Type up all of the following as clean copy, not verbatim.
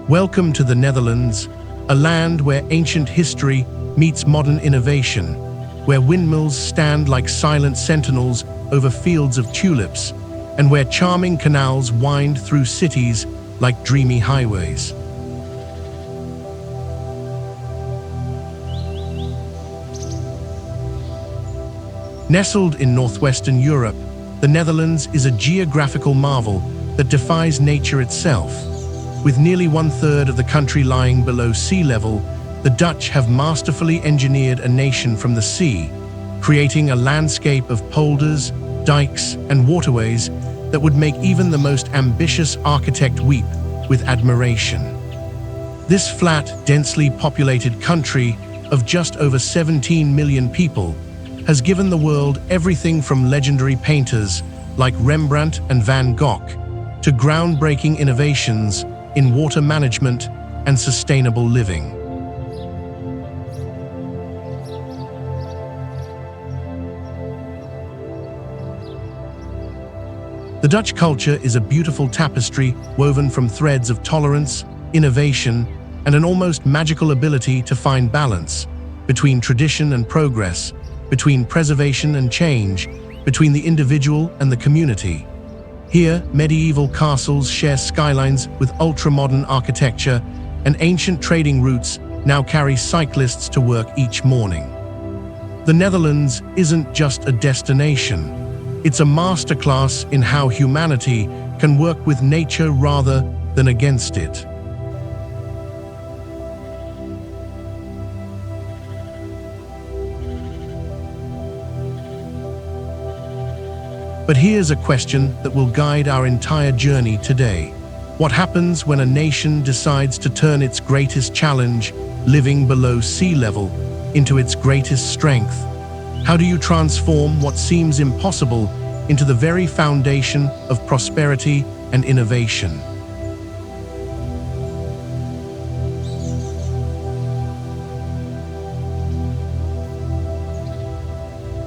Welcome to the Netherlands, a land where ancient history meets modern innovation, where windmills stand like silent sentinels over fields of tulips, and where charming canals wind through cities like dreamy highways. Nestled in northwestern Europe, the Netherlands is a geographical marvel that defies nature itself. With nearly one-third of the country lying below sea level, the Dutch have masterfully engineered a nation from the sea, creating a landscape of polders, dikes, and waterways that would make even the most ambitious architect weep with admiration. This flat, densely populated country of just over 17 million people has given the world everything from legendary painters like Rembrandt and Van Gogh to groundbreaking innovations in water management and sustainable living. The Dutch culture is a beautiful tapestry woven from threads of tolerance, innovation, and an almost magical ability to find balance between tradition and progress, between preservation and change, between the individual and the community. Here, medieval castles share skylines with ultra-modern architecture, and ancient trading routes now carry cyclists to work each morning. The Netherlands isn't just a destination. It's a masterclass in how humanity can work with nature rather than against it. But here's a question that will guide our entire journey today. What happens when a nation decides to turn its greatest challenge, living below sea level, into its greatest strength? How do you transform what seems impossible into the very foundation of prosperity and innovation?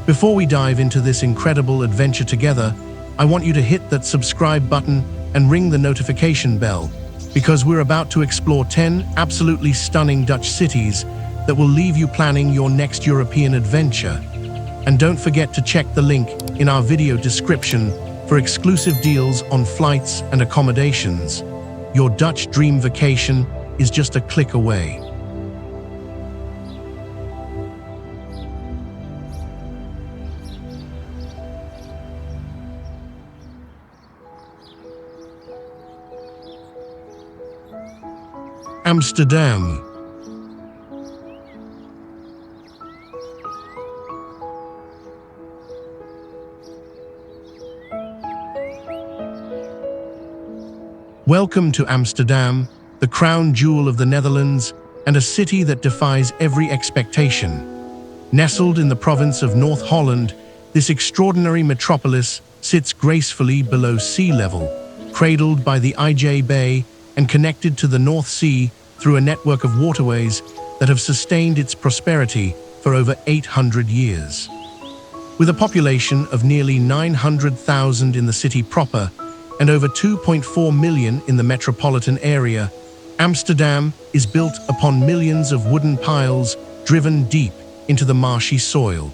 Before we dive into this incredible adventure together, I want you to hit that subscribe button and ring the notification bell, because we're about to explore 10 absolutely stunning Dutch cities that will leave you planning your next European adventure. And don't forget to check the link in our video description for exclusive deals on flights and accommodations. Your Dutch dream vacation is just a click away. Amsterdam. Welcome to Amsterdam, the crown jewel of the Netherlands and a city that defies every expectation. Nestled in the province of North Holland, this extraordinary metropolis sits gracefully below sea level, cradled by the IJ Bay and connected to the North Sea through a network of waterways that have sustained its prosperity for over 800 years. With a population of nearly 900,000 in the city proper and over 2.4 million in the metropolitan area, Amsterdam is built upon millions of wooden piles driven deep into the marshy soil,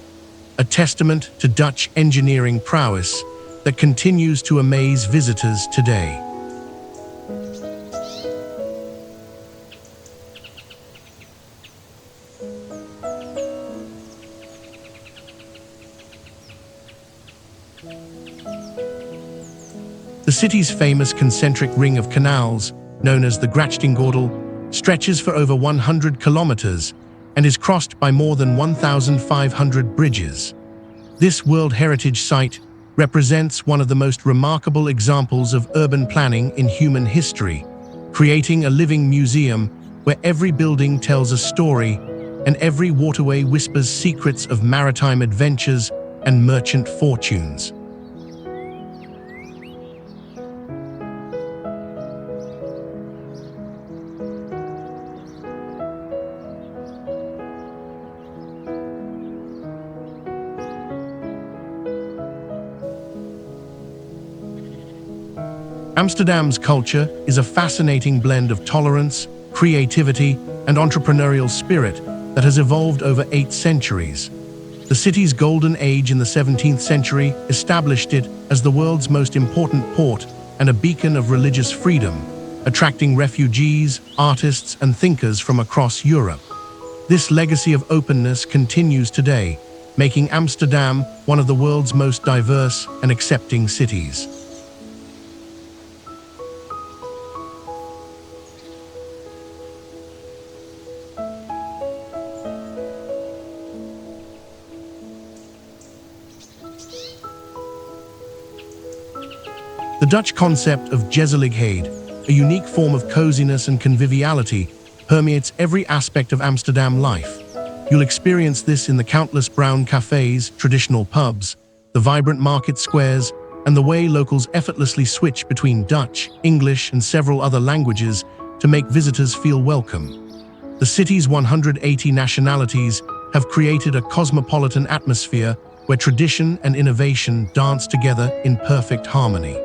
a testament to Dutch engineering prowess that continues to amaze visitors today. The city's famous concentric ring of canals, known as the Grachtengordel, stretches for over 100 kilometers and is crossed by more than 1,500 bridges. This World Heritage Site represents one of the most remarkable examples of urban planning in human history, creating a living museum where every building tells a story and every waterway whispers secrets of maritime adventures and merchant fortunes. Amsterdam's culture is a fascinating blend of tolerance, creativity, and entrepreneurial spirit that has evolved over 8 centuries. The city's golden age in the 17th century established it as the world's most important port and a beacon of religious freedom, attracting refugees, artists, and thinkers from across Europe. This legacy of openness continues today, making Amsterdam one of the world's most diverse and accepting cities. The Dutch concept of gezelligheid, a unique form of coziness and conviviality, permeates every aspect of Amsterdam life. You'll experience this in the countless brown cafes, traditional pubs, the vibrant market squares, and the way locals effortlessly switch between Dutch, English, and several other languages to make visitors feel welcome. The city's 180 nationalities have created a cosmopolitan atmosphere where tradition and innovation dance together in perfect harmony.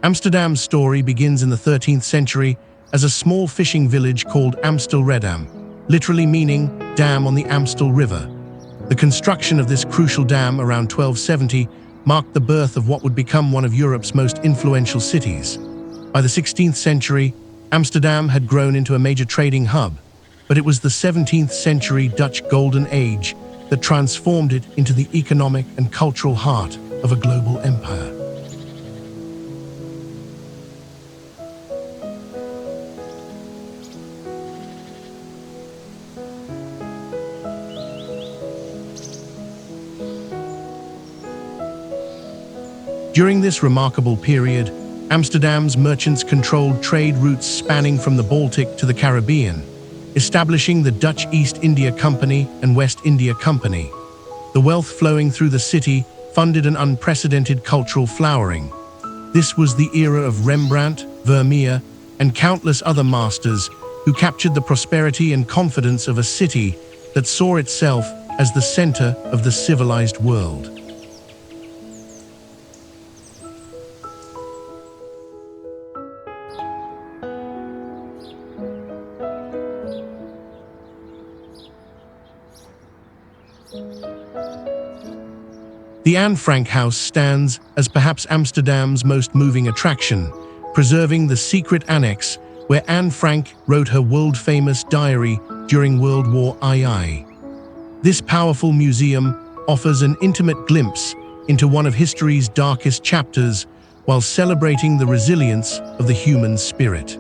Amsterdam's story begins in the 13th century as a small fishing village called Amsterdam, literally meaning dam on the Amstel River. The construction of this crucial dam around 1270 marked the birth of what would become one of Europe's most influential cities. By the 16th century, Amsterdam had grown into a major trading hub, but it was the 17th century Dutch Golden Age that transformed it into the economic and cultural heart of a global empire. During this remarkable period, Amsterdam's merchants controlled trade routes spanning from the Baltic to the Caribbean, establishing the Dutch East India Company and West India Company. The wealth flowing through the city funded an unprecedented cultural flowering. This was the era of Rembrandt, Vermeer, and countless other masters who captured the prosperity and confidence of a city that saw itself as the center of the civilized world. The Anne Frank house stands as perhaps Amsterdam's most moving attraction, preserving the secret annex where Anne Frank wrote her world-famous diary during World War II. This powerful museum offers an intimate glimpse into one of history's darkest chapters while celebrating the resilience of the human spirit.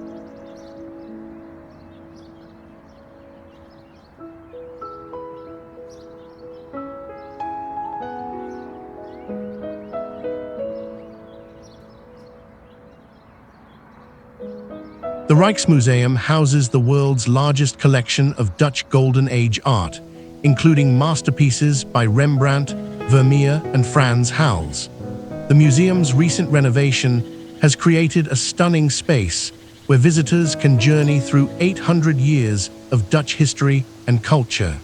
The Rijksmuseum houses the world's largest collection of Dutch Golden Age art, including masterpieces by Rembrandt, Vermeer, and Frans Hals. The museum's recent renovation has created a stunning space where visitors can journey through 800 years of Dutch history and culture.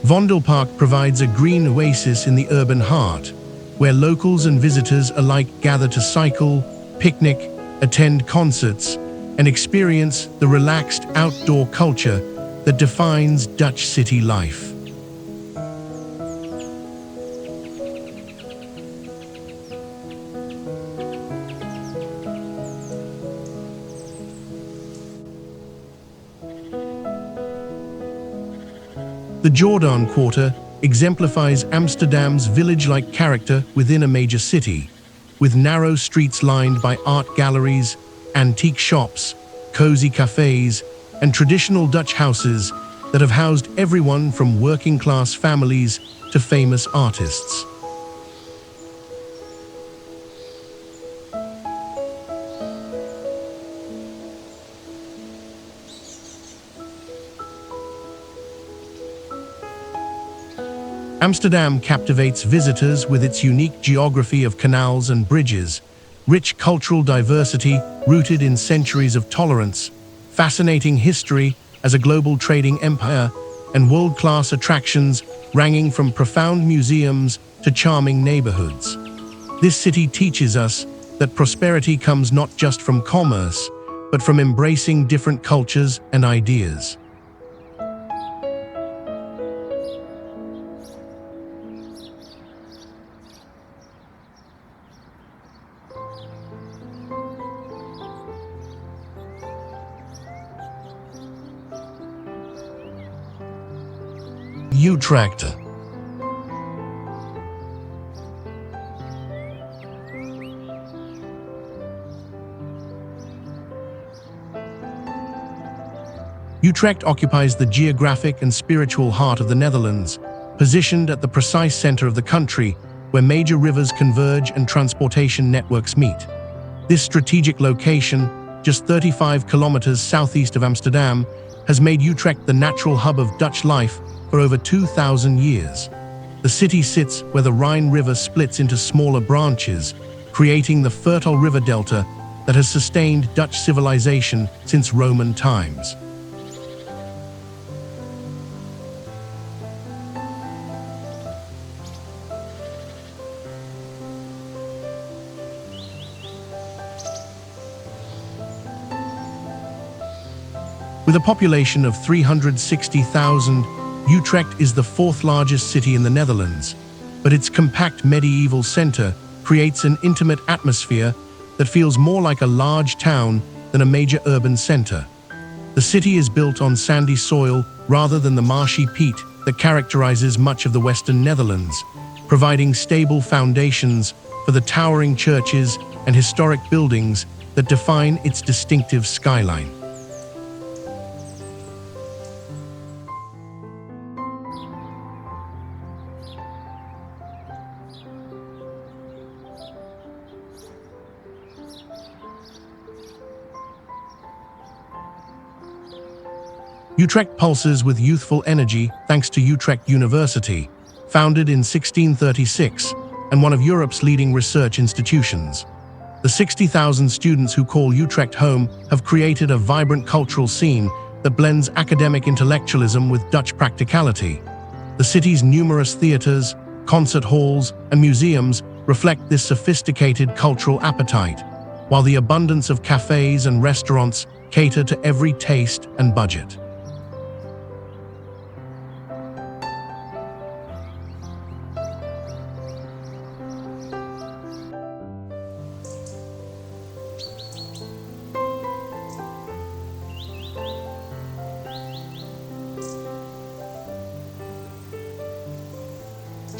Vondelpark provides a green oasis in the urban heart, where locals and visitors alike gather to cycle, picnic, attend concerts, and experience the relaxed outdoor culture that defines Dutch city life. The Jordaan Quarter exemplifies Amsterdam's village-like character within a major city, with narrow streets lined by art galleries, antique shops, cozy cafes, and traditional Dutch houses that have housed everyone from working-class families to famous artists. Amsterdam captivates visitors with its unique geography of canals and bridges, rich cultural diversity rooted in centuries of tolerance, fascinating history as a global trading empire, and world-class attractions ranging from profound museums to charming neighborhoods. This city teaches us that prosperity comes not just from commerce, but from embracing different cultures and ideas. Utrecht. Utrecht occupies the geographic and spiritual heart of the Netherlands, positioned at the precise center of the country where major rivers converge and transportation networks meet. This strategic location, just 35 kilometers southeast of Amsterdam, has made Utrecht the natural hub of Dutch life for over 2,000 years. The city sits where the Rhine River splits into smaller branches, creating the fertile river delta that has sustained Dutch civilization since Roman times. With a population of 360,000, Utrecht is the fourth largest city in the Netherlands, but its compact medieval center creates an intimate atmosphere that feels more like a large town than a major urban center. The city is built on sandy soil rather than the marshy peat that characterizes much of the Western Netherlands, providing stable foundations for the towering churches and historic buildings that define its distinctive skyline. Utrecht pulses with youthful energy thanks to Utrecht University, founded in 1636 and one of Europe's leading research institutions. The 60,000 students who call Utrecht home have created a vibrant cultural scene that blends academic intellectualism with Dutch practicality. The city's numerous theaters, concert halls, and museums reflect this sophisticated cultural appetite, while the abundance of cafes and restaurants cater to every taste and budget.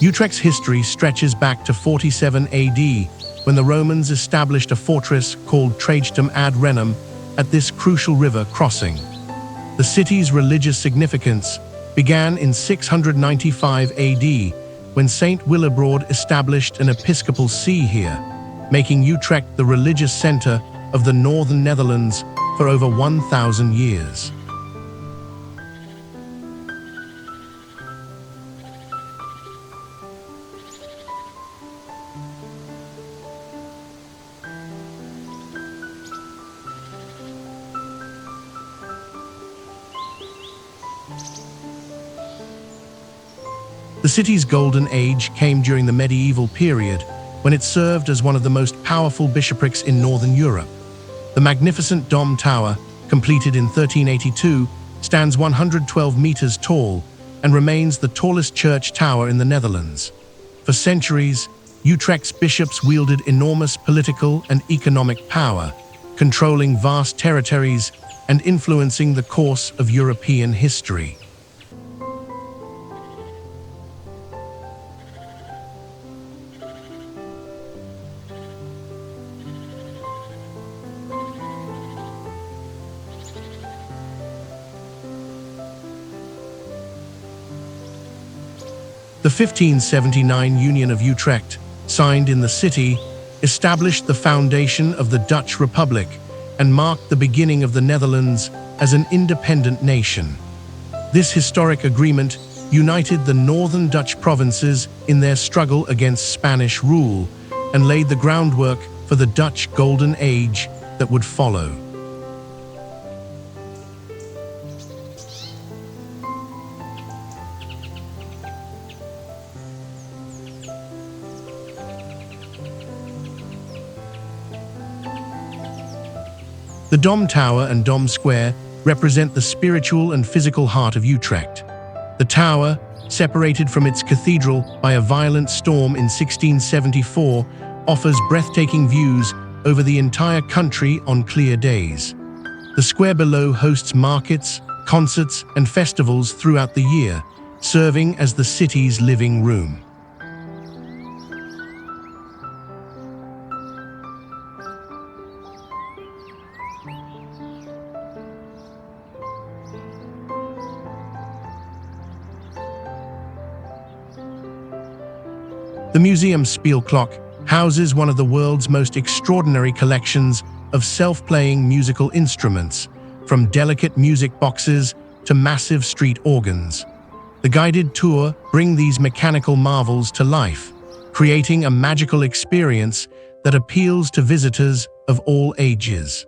Utrecht's history stretches back to 47 AD, when the Romans established a fortress called Trajectum ad Renum at this crucial river crossing. The city's religious significance began in 695 AD, when Saint Willibrord established an episcopal see here, making Utrecht the religious center of the northern Netherlands for over 1,000 years. The city's golden age came during the medieval period, when it served as one of the most powerful bishoprics in northern Europe. The magnificent Dom Tower, completed in 1382, stands 112 meters tall and remains the tallest church tower in the Netherlands. For centuries, Utrecht's bishops wielded enormous political and economic power, controlling vast territories and influencing the course of European history. The 1579 Union of Utrecht, signed in the city, established the foundation of the Dutch Republic and marked the beginning of the Netherlands as an independent nation. This historic agreement united the northern Dutch provinces in their struggle against Spanish rule and laid the groundwork for the Dutch Golden Age that would follow. The Dom Tower and Dom Square represent the spiritual and physical heart of Utrecht. The tower, separated from its cathedral by a violent storm in 1674, offers breathtaking views over the entire country on clear days. The square below hosts markets, concerts, and festivals throughout the year, serving as the city's living room. The museum Spielklok houses one of the world's most extraordinary collections of self-playing musical instruments, from delicate music boxes to massive street organs. The guided tour brings these mechanical marvels to life, creating a magical experience that appeals to visitors of all ages.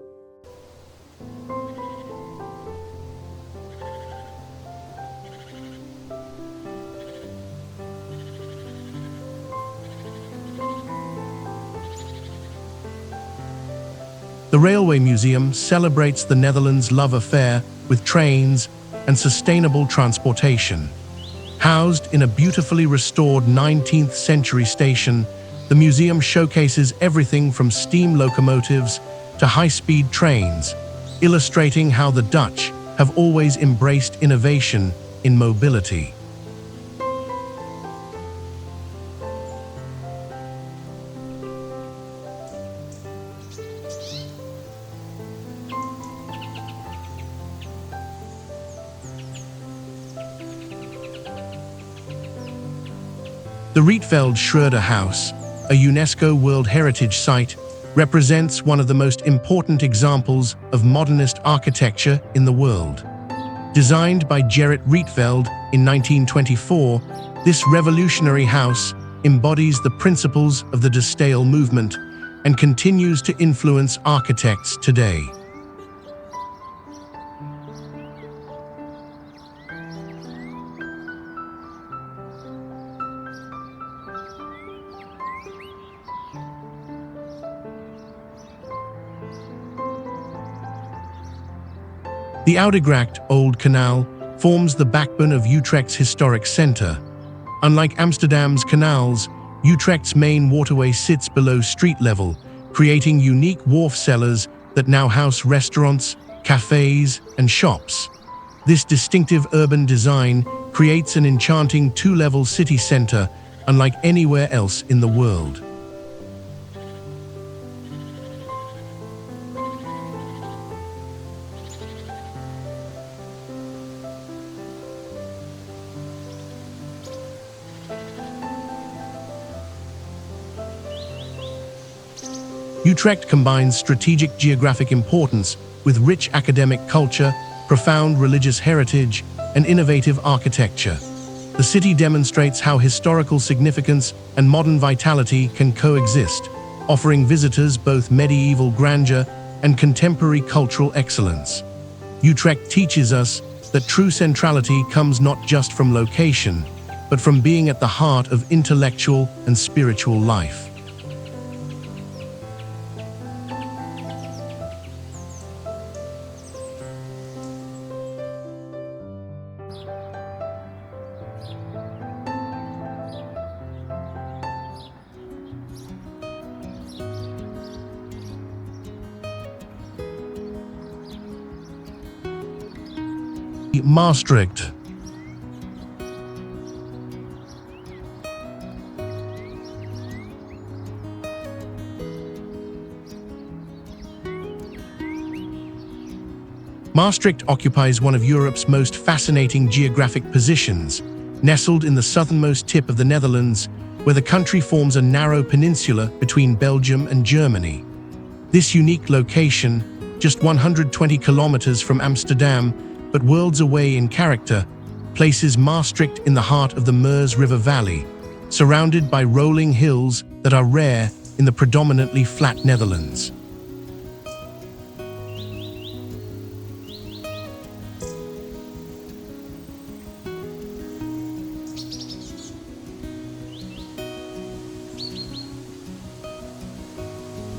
The Railway Museum celebrates the Netherlands' love affair with trains and sustainable transportation. Housed in a beautifully restored 19th century station, the museum showcases everything from steam locomotives to high-speed trains, illustrating how the Dutch have always embraced innovation in mobility. The Rietveld Schröder House, a UNESCO World Heritage Site, represents one of the most important examples of modernist architecture in the world. Designed by Gerrit Rietveld in 1924, this revolutionary house embodies the principles of the De Stijl movement and continues to influence architects today. The Oudegracht Old Canal forms the backbone of Utrecht's historic centre. Unlike Amsterdam's canals, Utrecht's main waterway sits below street level, creating unique wharf cellars that now house restaurants, cafes, and shops. This distinctive urban design creates an enchanting two-level city centre unlike anywhere else in the world. Utrecht combines strategic geographic importance with rich academic culture, profound religious heritage, and innovative architecture. The city demonstrates how historical significance and modern vitality can coexist, offering visitors both medieval grandeur and contemporary cultural excellence. Utrecht teaches us that true centrality comes not just from location, but from being at the heart of intellectual and spiritual life. Maastricht. Maastricht occupies one of Europe's most fascinating geographic positions, nestled in the southernmost tip of the Netherlands, where the country forms a narrow peninsula between Belgium and Germany. This unique location, just 120 kilometers from Amsterdam, but worlds away in character, places Maastricht in the heart of the Meuse River Valley, surrounded by rolling hills that are rare in the predominantly flat Netherlands.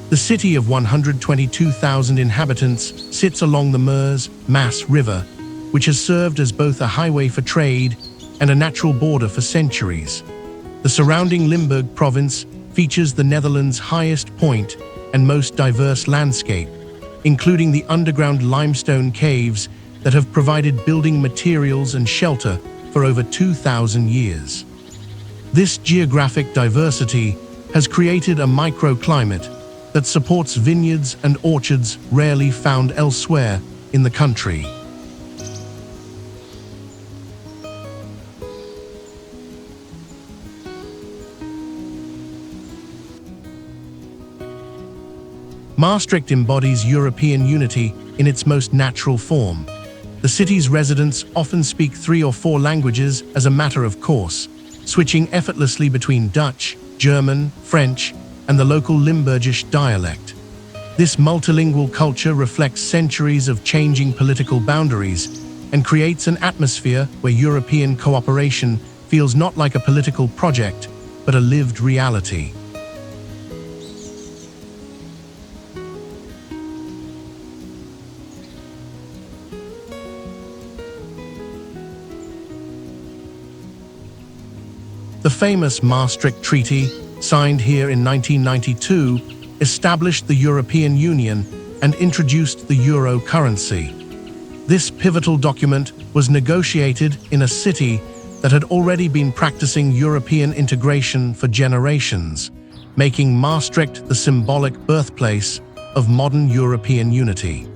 The city of 122,000 inhabitants sits along the Meuse River, which has served as both a highway for trade and a natural border for centuries. The surrounding Limburg province features the Netherlands' highest point and most diverse landscape, including the underground limestone caves that have provided building materials and shelter for over 2,000 years. This geographic diversity has created a microclimate that supports vineyards and orchards rarely found elsewhere in the country. Maastricht embodies European unity in its most natural form. The city's residents often speak 3 or 4 languages as a matter of course, switching effortlessly between Dutch, German, French, and the local Limburgish dialect. This multilingual culture reflects centuries of changing political boundaries and creates an atmosphere where European cooperation feels not like a political project, but a lived reality. The famous Maastricht Treaty, signed here in 1992, established the European Union and introduced the euro currency. This pivotal document was negotiated in a city that had already been practicing European integration for generations, making Maastricht the symbolic birthplace of modern European unity.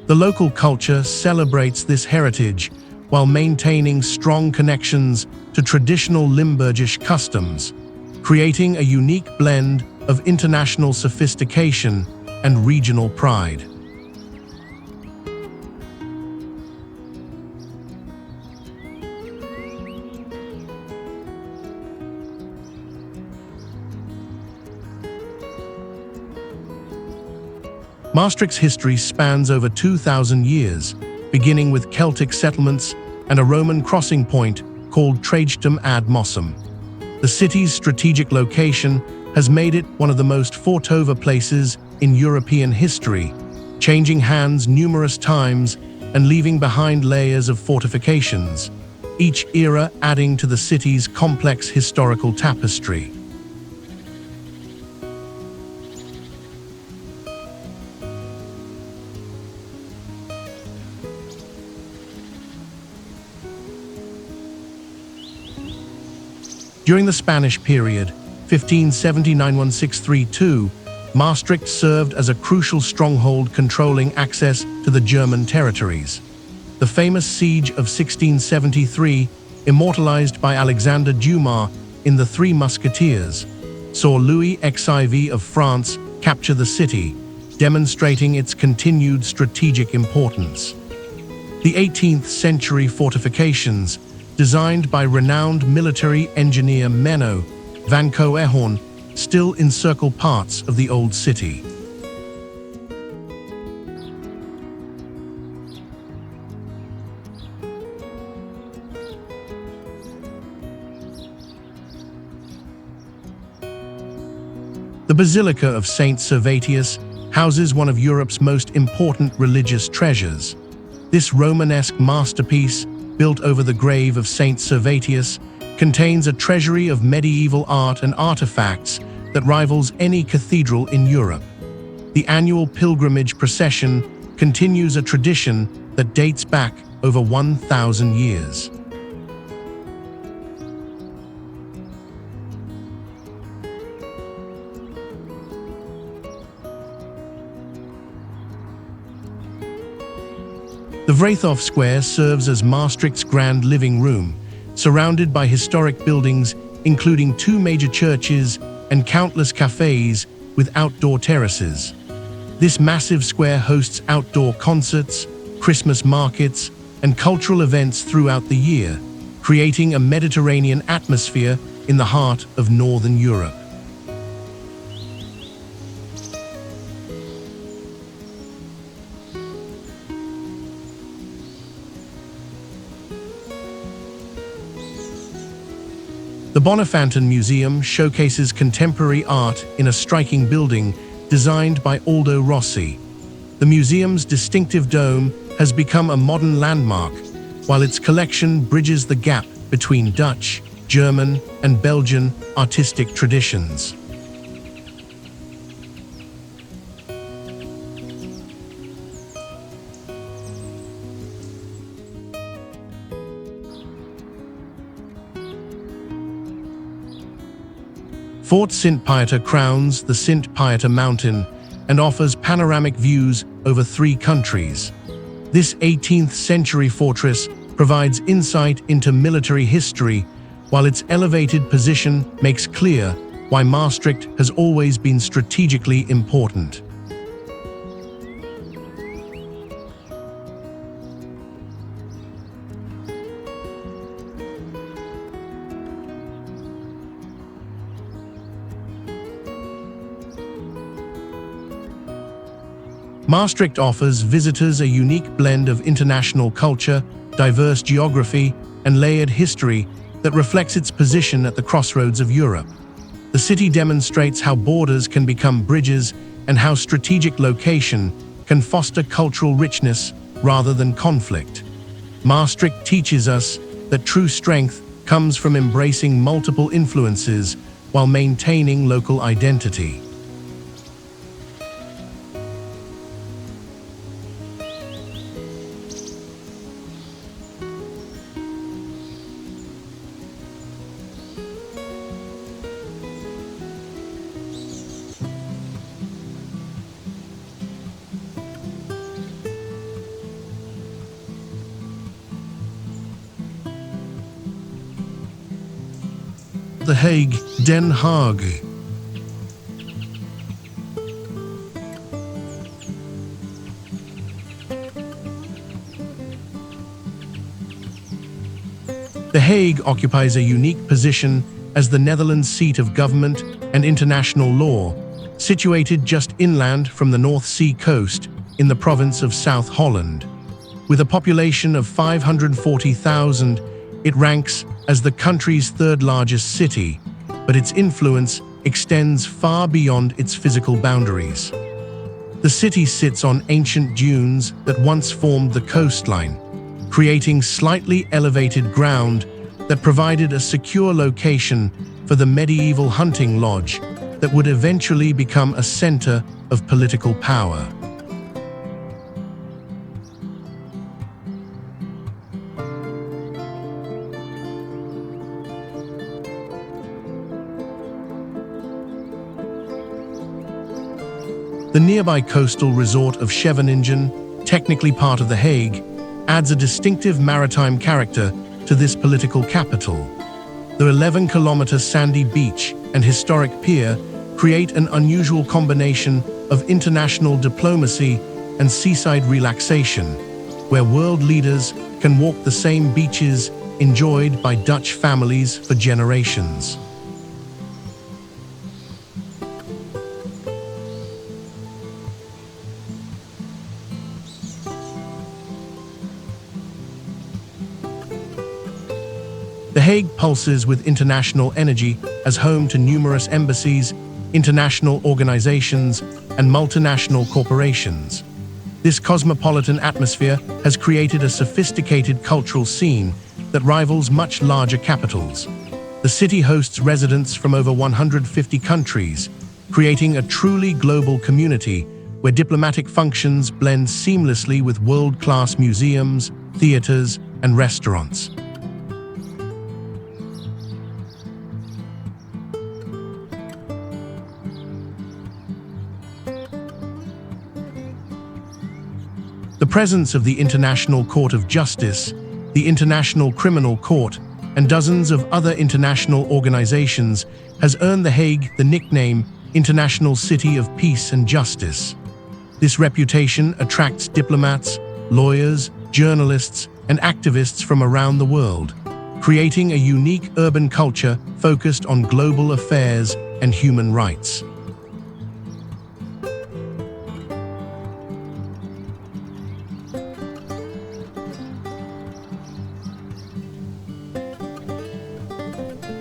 The local culture celebrates this heritage while maintaining strong connections to traditional Limburgish customs, creating a unique blend of international sophistication and regional pride. Maastricht's history spans over 2,000 years, beginning with Celtic settlements and a Roman crossing point called Tragedam ad Mossum. The city's strategic location has made it one of the most fought-over places in European history, changing hands numerous times and leaving behind layers of fortifications, each era adding to the city's complex historical tapestry. During the Spanish period, 1570–1632, Maastricht served as a crucial stronghold controlling access to the German territories. The famous Siege of 1673, immortalized by Alexander Dumas in The Three Musketeers, saw Louis XIV of France capture the city, demonstrating its continued strategic importance. The 18th-century fortifications, designed by renowned military engineer Menno van Coehorn, still encircle parts of the old city. The Basilica of Saint Servatius houses one of Europe's most important religious treasures. This Romanesque masterpiece, built over the grave of Saint Servatius, contains a treasury of medieval art and artifacts that rivals any cathedral in Europe. The annual pilgrimage procession continues a tradition that dates back over 1,000 years. The Vrijthof Square serves as Maastricht's grand living room, surrounded by historic buildings including 2 major churches and countless cafes with outdoor terraces. This massive square hosts outdoor concerts, Christmas markets, and cultural events throughout the year, creating a Mediterranean atmosphere in the heart of Northern Europe. The Bonnefanten Museum showcases contemporary art in a striking building designed by Aldo Rossi. The museum's distinctive dome has become a modern landmark, while its collection bridges the gap between Dutch, German, and Belgian artistic traditions. Fort Sint-Pieter crowns the Sint-Pieter Mountain and offers panoramic views over 3 countries. This 18th-century fortress provides insight into military history, while its elevated position makes clear why Maastricht has always been strategically important. Maastricht offers visitors a unique blend of international culture, diverse geography, and layered history that reflects its position at the crossroads of Europe. The city demonstrates how borders can become bridges and how strategic location can foster cultural richness rather than conflict. Maastricht teaches us that true strength comes from embracing multiple influences while maintaining local identity. The Hague, Den Haag. The Hague occupies a unique position as the Netherlands' seat of government and international law, situated just inland from the North Sea coast in the province of South Holland. With a population of 540,000, it ranks as the country's 3rd largest city, but its influence extends far beyond its physical boundaries. The city sits on ancient dunes that once formed the coastline, creating slightly elevated ground that provided a secure location for the medieval hunting lodge that would eventually become a center of political power. The nearby coastal resort of Scheveningen, technically part of The Hague, adds a distinctive maritime character to this political capital. The 11-kilometer sandy beach and historic pier create an unusual combination of international diplomacy and seaside relaxation, where world leaders can walk the same beaches enjoyed by Dutch families for generations. The Hague pulses with international energy as home to numerous embassies, international organizations, and multinational corporations. This cosmopolitan atmosphere has created a sophisticated cultural scene that rivals much larger capitals. The city hosts residents from over 150 countries, creating a truly global community where diplomatic functions blend seamlessly with world-class museums, theaters, and restaurants. The presence of the International Court of Justice, the International Criminal Court, and dozens of other international organizations has earned The Hague the nickname International City of Peace and Justice. This reputation attracts diplomats, lawyers, journalists, and activists from around the world, creating a unique urban culture focused on global affairs and human rights.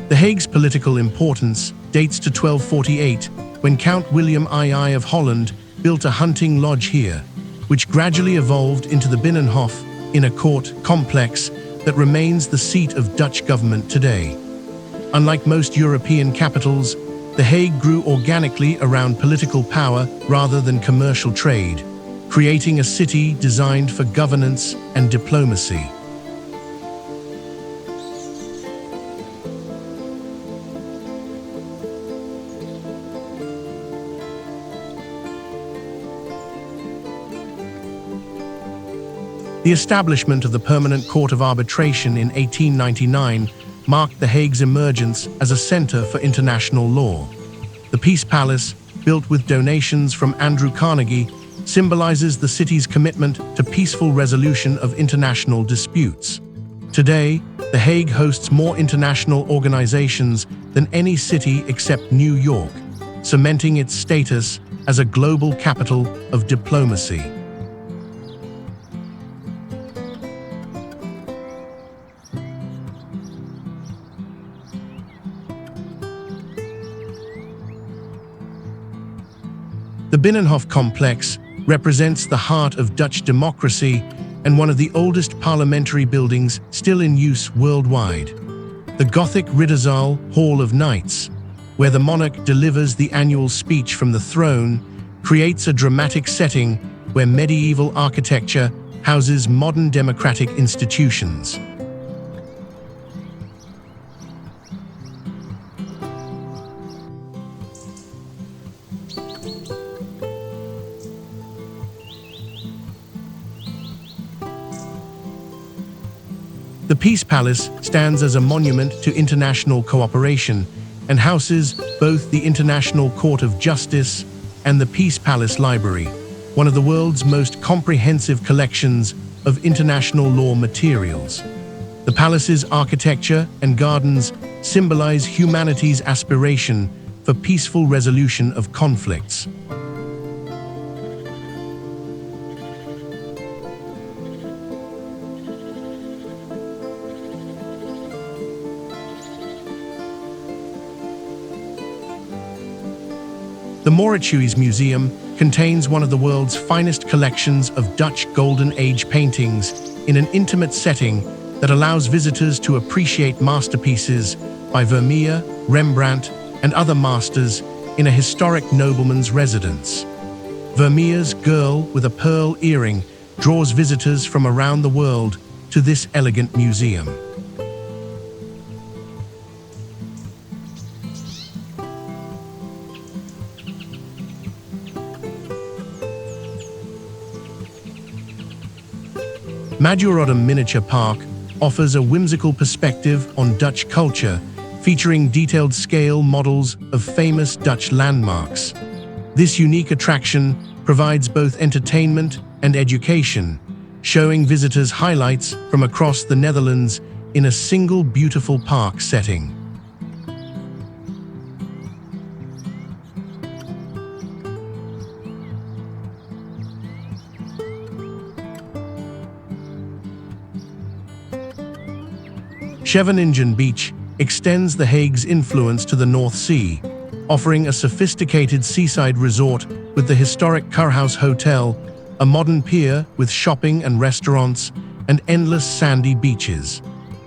The Hague's political importance dates to 1248, when Count William II of Holland built a hunting lodge here, which gradually evolved into the Binnenhof, inner court complex that remains the seat of Dutch government today. Unlike most European capitals, The Hague grew organically around political power rather than commercial trade, creating a city designed for governance and diplomacy. The establishment of the Permanent Court of Arbitration in 1899 marked The Hague's emergence as a center for international law. The Peace Palace, built with donations from Andrew Carnegie, symbolizes the city's commitment to peaceful resolution of international disputes. Today, The Hague hosts more international organizations than any city except New York, cementing its status as a global capital of diplomacy. The Binnenhof complex represents the heart of Dutch democracy and one of the oldest parliamentary buildings still in use worldwide. The Gothic Ridderzaal Hall of Knights, where the monarch delivers the annual speech from the throne, creates a dramatic setting where medieval architecture houses modern democratic institutions. The Peace Palace stands as a monument to international cooperation and houses both the International Court of Justice and the Peace Palace Library, one of the world's most comprehensive collections of international law materials. The palace's architecture and gardens symbolize humanity's aspiration for peaceful resolution of conflicts. The Mauritshuis Museum contains one of the world's finest collections of Dutch Golden Age paintings in an intimate setting that allows visitors to appreciate masterpieces by Vermeer, Rembrandt, and other masters in a historic nobleman's residence. Vermeer's Girl with a Pearl Earring draws visitors from around the world to this elegant museum. Rotterdam Miniature Park offers a whimsical perspective on Dutch culture, featuring detailed scale models of famous Dutch landmarks. This unique attraction provides both entertainment and education, showing visitors highlights from across the Netherlands in a single beautiful park setting. Scheveningen Beach extends The Hague's influence to the North Sea, offering a sophisticated seaside resort with the historic Kurhaus Hotel, a modern pier with shopping and restaurants, and endless sandy beaches.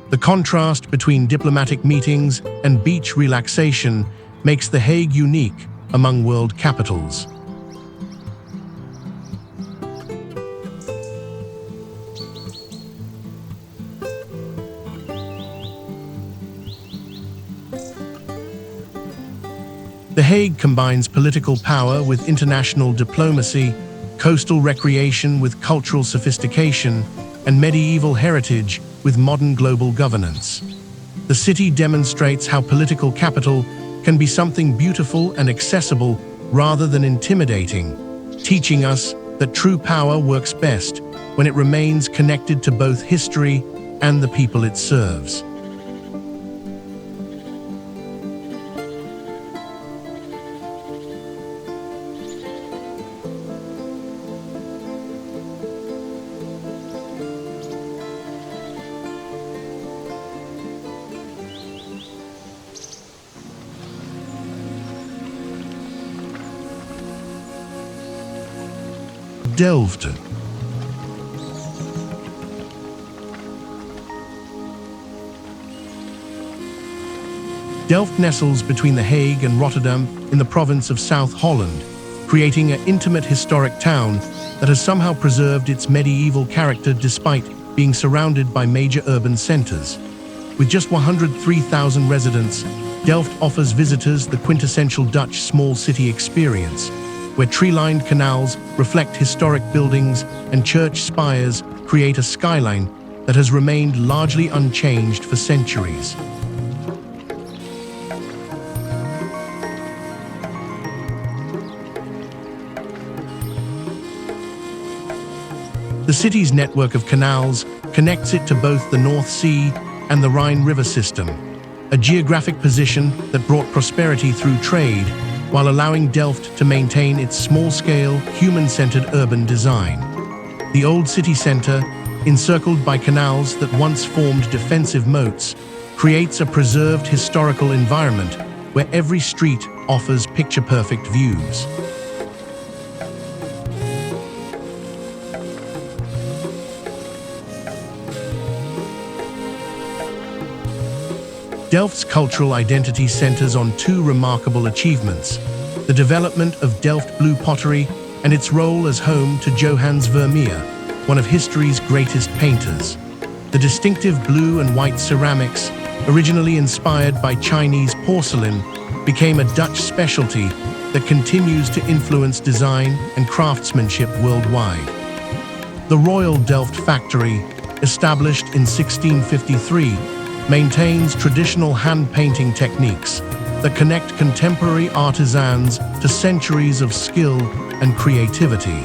The contrast between diplomatic meetings and beach relaxation makes The Hague unique among world capitals. The Hague combines political power with international diplomacy, coastal recreation with cultural sophistication, and medieval heritage with modern global governance. The city demonstrates how political capital can be something beautiful and accessible rather than intimidating, teaching us that true power works best when it remains connected to both history and the people it serves. Delft. Delft nestles between The Hague and Rotterdam in the province of South Holland, creating an intimate historic town that has somehow preserved its medieval character despite being surrounded by major urban centers. With just 103,000 residents, Delft offers visitors the quintessential Dutch small city experience, where tree-lined canals reflect historic buildings and church spires create a skyline that has remained largely unchanged for centuries. The city's network of canals connects it to both the North Sea and the Rhine River system, a geographic position that brought prosperity through trade while allowing Delft to maintain its small-scale, human-centered urban design. The old city center, encircled by canals that once formed defensive moats, creates a preserved historical environment where every street offers picture-perfect views. Delft's cultural identity centers on two remarkable achievements: the development of Delft blue pottery and its role as home to Johannes Vermeer, one of history's greatest painters. The distinctive blue and white ceramics, originally inspired by Chinese porcelain, became a Dutch specialty that continues to influence design and craftsmanship worldwide. The Royal Delft Factory, established in 1653, maintains traditional hand-painting techniques that connect contemporary artisans to centuries of skill and creativity.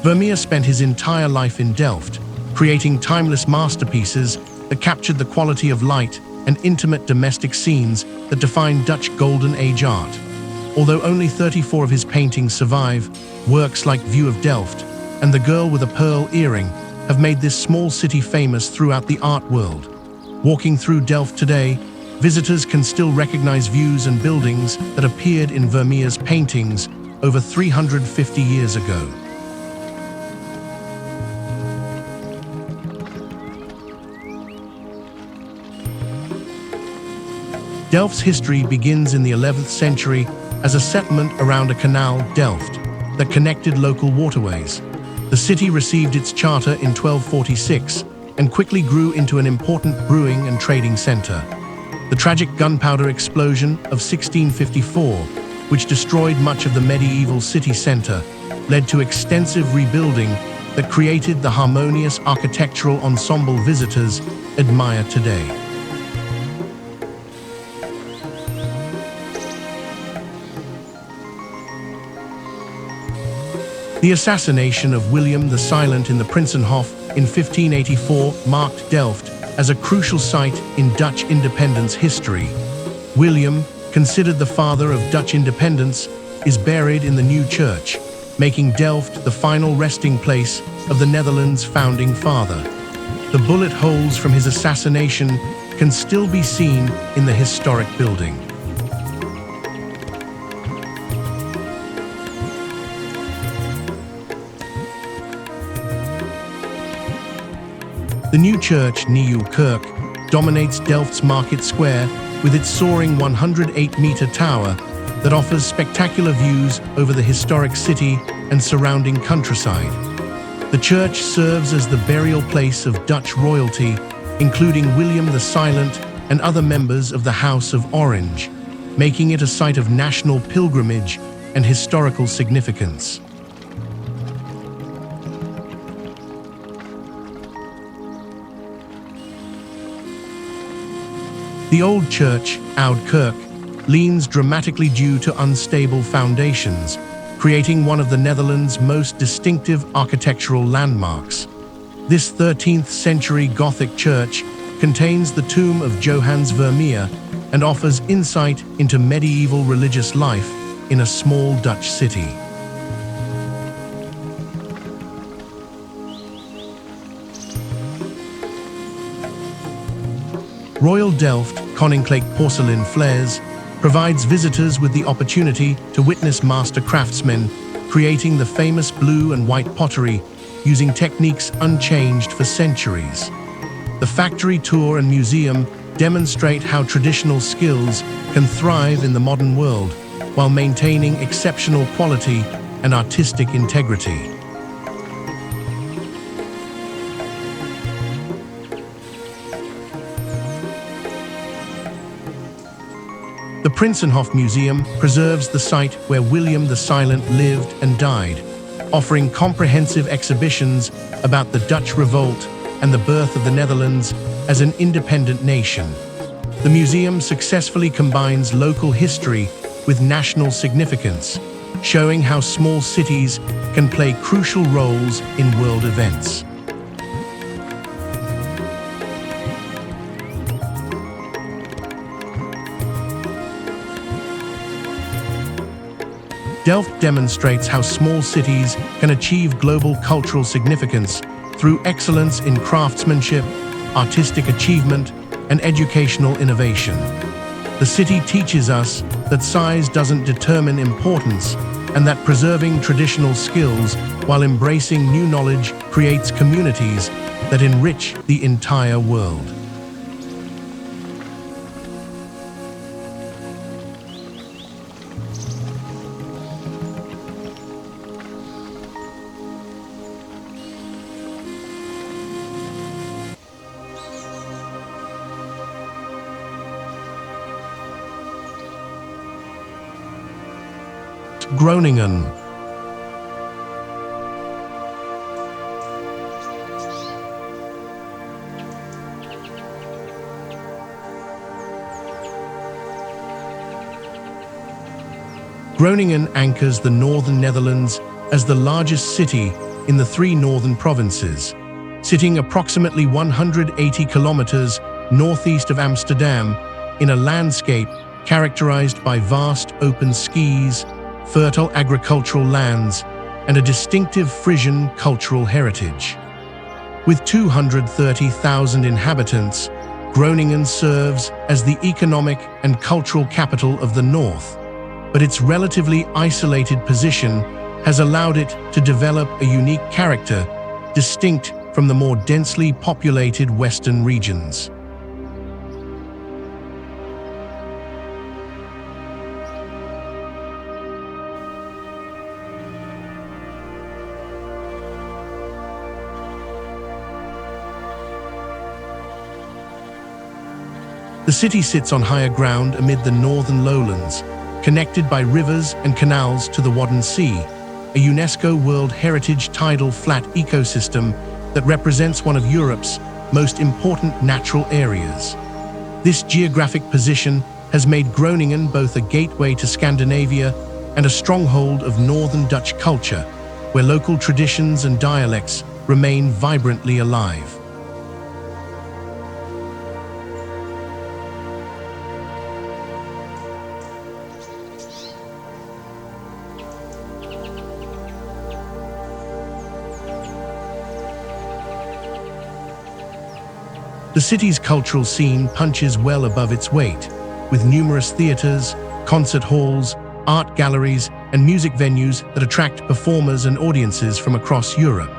Vermeer spent his entire life in Delft, creating timeless masterpieces that captured the quality of light and intimate domestic scenes that define Dutch Golden Age art. Although only 34 of his paintings survive, works like View of Delft and The Girl with a Pearl Earring have made this small city famous throughout the art world. Walking through Delft today, visitors can still recognize views and buildings that appeared in Vermeer's paintings over 350 years ago. Delft's history begins in the 11th century as a settlement around a canal, Delft, that connected local waterways. The city received its charter in 1246 and quickly grew into an important brewing and trading center. The tragic gunpowder explosion of 1654, which destroyed much of the medieval city center, led to extensive rebuilding that created the harmonious architectural ensemble visitors admire today. The assassination of William the Silent in the Prinsenhof in 1584 marked Delft as a crucial site in Dutch independence history. William, considered the father of Dutch independence, is buried in the new church, making Delft the final resting place of the Netherlands' founding father. The bullet holes from his assassination can still be seen in the historic building. The new church, Nieuw Kerk, dominates Delft's market square with its soaring 108-meter tower that offers spectacular views over the historic city and surrounding countryside. The church serves as the burial place of Dutch royalty, including William the Silent and other members of the House of Orange, making it a site of national pilgrimage and historical significance. The old church, Oude Kerk, leans dramatically due to unstable foundations, creating one of the Netherlands' most distinctive architectural landmarks. This 13th century Gothic church contains the tomb of Johannes Vermeer and offers insight into medieval religious life in a small Dutch city. Royal Delft Koninklijk Porcelain Flares provides visitors with the opportunity to witness master craftsmen creating the famous blue and white pottery using techniques unchanged for centuries. The factory tour and museum demonstrate how traditional skills can thrive in the modern world while maintaining exceptional quality and artistic integrity. The Prinsenhof Museum preserves the site where William the Silent lived and died, offering comprehensive exhibitions about the Dutch Revolt and the birth of the Netherlands as an independent nation. The museum successfully combines local history with national significance, showing how small cities can play crucial roles in world events. Delft demonstrates how small cities can achieve global cultural significance through excellence in craftsmanship, artistic achievement, and educational innovation. The city teaches us that size doesn't determine importance and that preserving traditional skills while embracing new knowledge creates communities that enrich the entire world. Groningen. Groningen anchors the northern Netherlands as the largest city in the three northern provinces, sitting approximately 180 kilometers northeast of Amsterdam in a landscape characterized by vast open skis, fertile agricultural lands, and a distinctive Frisian cultural heritage. With 230,000 inhabitants, Groningen serves as the economic and cultural capital of the north, but its relatively isolated position has allowed it to develop a unique character distinct from the more densely populated western regions. The city sits on higher ground amid the northern lowlands, connected by rivers and canals to the Wadden Sea, a UNESCO World Heritage tidal flat ecosystem that represents one of Europe's most important natural areas. This geographic position has made Groningen both a gateway to Scandinavia and a stronghold of northern Dutch culture, where local traditions and dialects remain vibrantly alive. The city's cultural scene punches well above its weight, with numerous theaters, concert halls, art galleries, and music venues that attract performers and audiences from across Europe.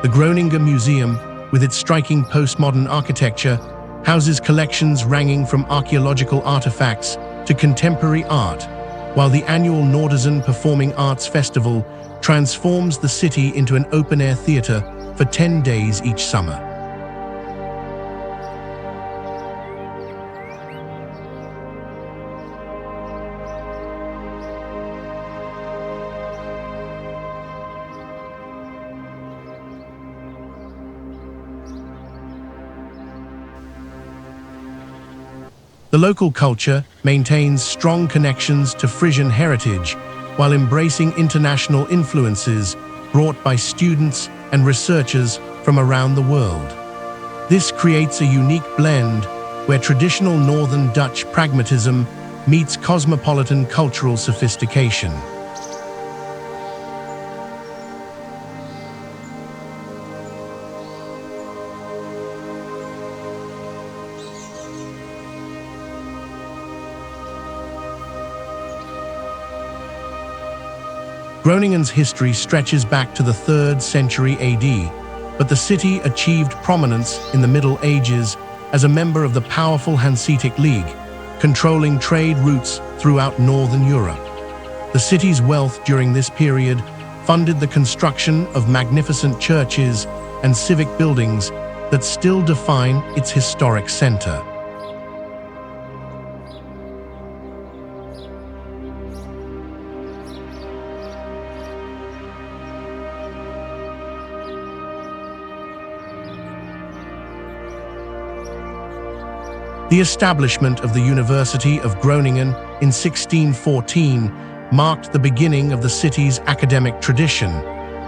The Groningen Museum, with its striking postmodern architecture, houses collections ranging from archaeological artifacts to contemporary art, while the annual Noorderzon Performing Arts Festival transforms the city into an open-air theater for 10 days each summer. The local culture maintains strong connections to Frisian heritage while embracing international influences brought by students and researchers from around the world. This creates a unique blend where traditional Northern Dutch pragmatism meets cosmopolitan cultural sophistication. Groningen's history stretches back to the 3rd century AD, but the city achieved prominence in the Middle Ages as a member of the powerful Hanseatic League, controlling trade routes throughout Northern Europe. The city's wealth during this period funded the construction of magnificent churches and civic buildings that still define its historic center. The establishment of the University of Groningen in 1614 marked the beginning of the city's academic tradition,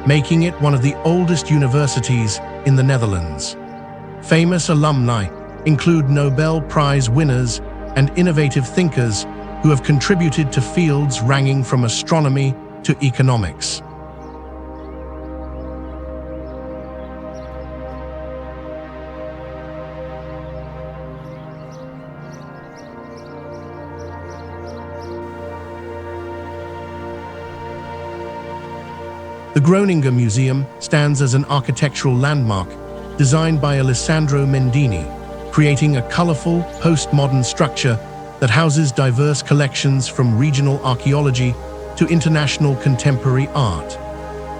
making it one of the oldest universities in the Netherlands. Famous alumni include Nobel Prize winners and innovative thinkers who have contributed to fields ranging from astronomy to economics. The Groningen Museum stands as an architectural landmark designed by Alessandro Mendini, creating a colorful, postmodern structure that houses diverse collections from regional archaeology to international contemporary art.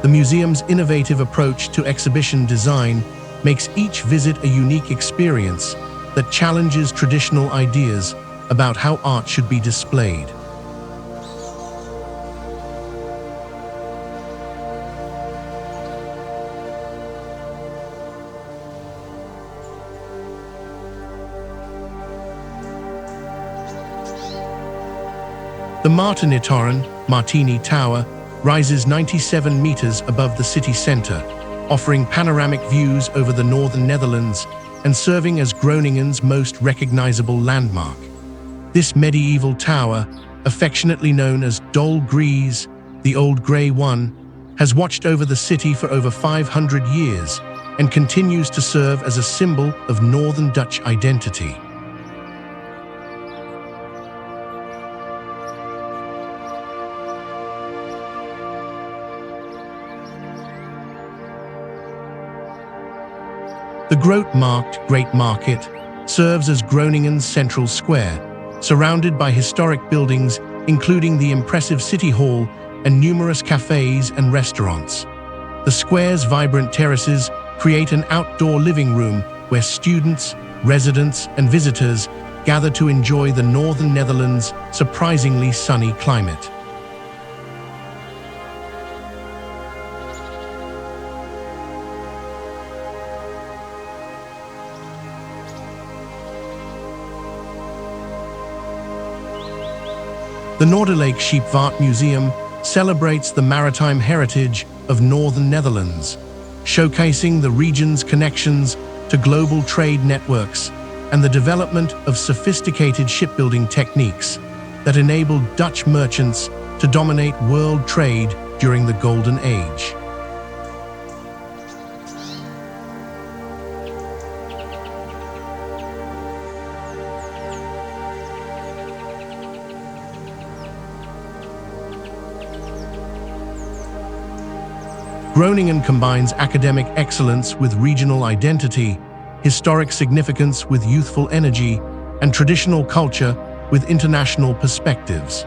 The museum's innovative approach to exhibition design makes each visit a unique experience that challenges traditional ideas about how art should be displayed. The Martini Tower rises 97 meters above the city center, offering panoramic views over the northern Netherlands and serving as Groningen's most recognizable landmark. This medieval tower, affectionately known as Dol Gries, the Old Grey One, has watched over the city for over 500 years and continues to serve as a symbol of Northern Dutch identity. The Groot-Markt Great Market serves as Groningen's central square, surrounded by historic buildings including the impressive City Hall and numerous cafes and restaurants. The square's vibrant terraces create an outdoor living room where students, residents, and visitors gather to enjoy the northern Netherlands' surprisingly sunny climate. The Noorderlake Scheepvaart Museum celebrates the maritime heritage of northern Netherlands, showcasing the region's connections to global trade networks and the development of sophisticated shipbuilding techniques that enabled Dutch merchants to dominate world trade during the Golden Age. Groningen combines academic excellence with regional identity, historic significance with youthful energy, and traditional culture with international perspectives.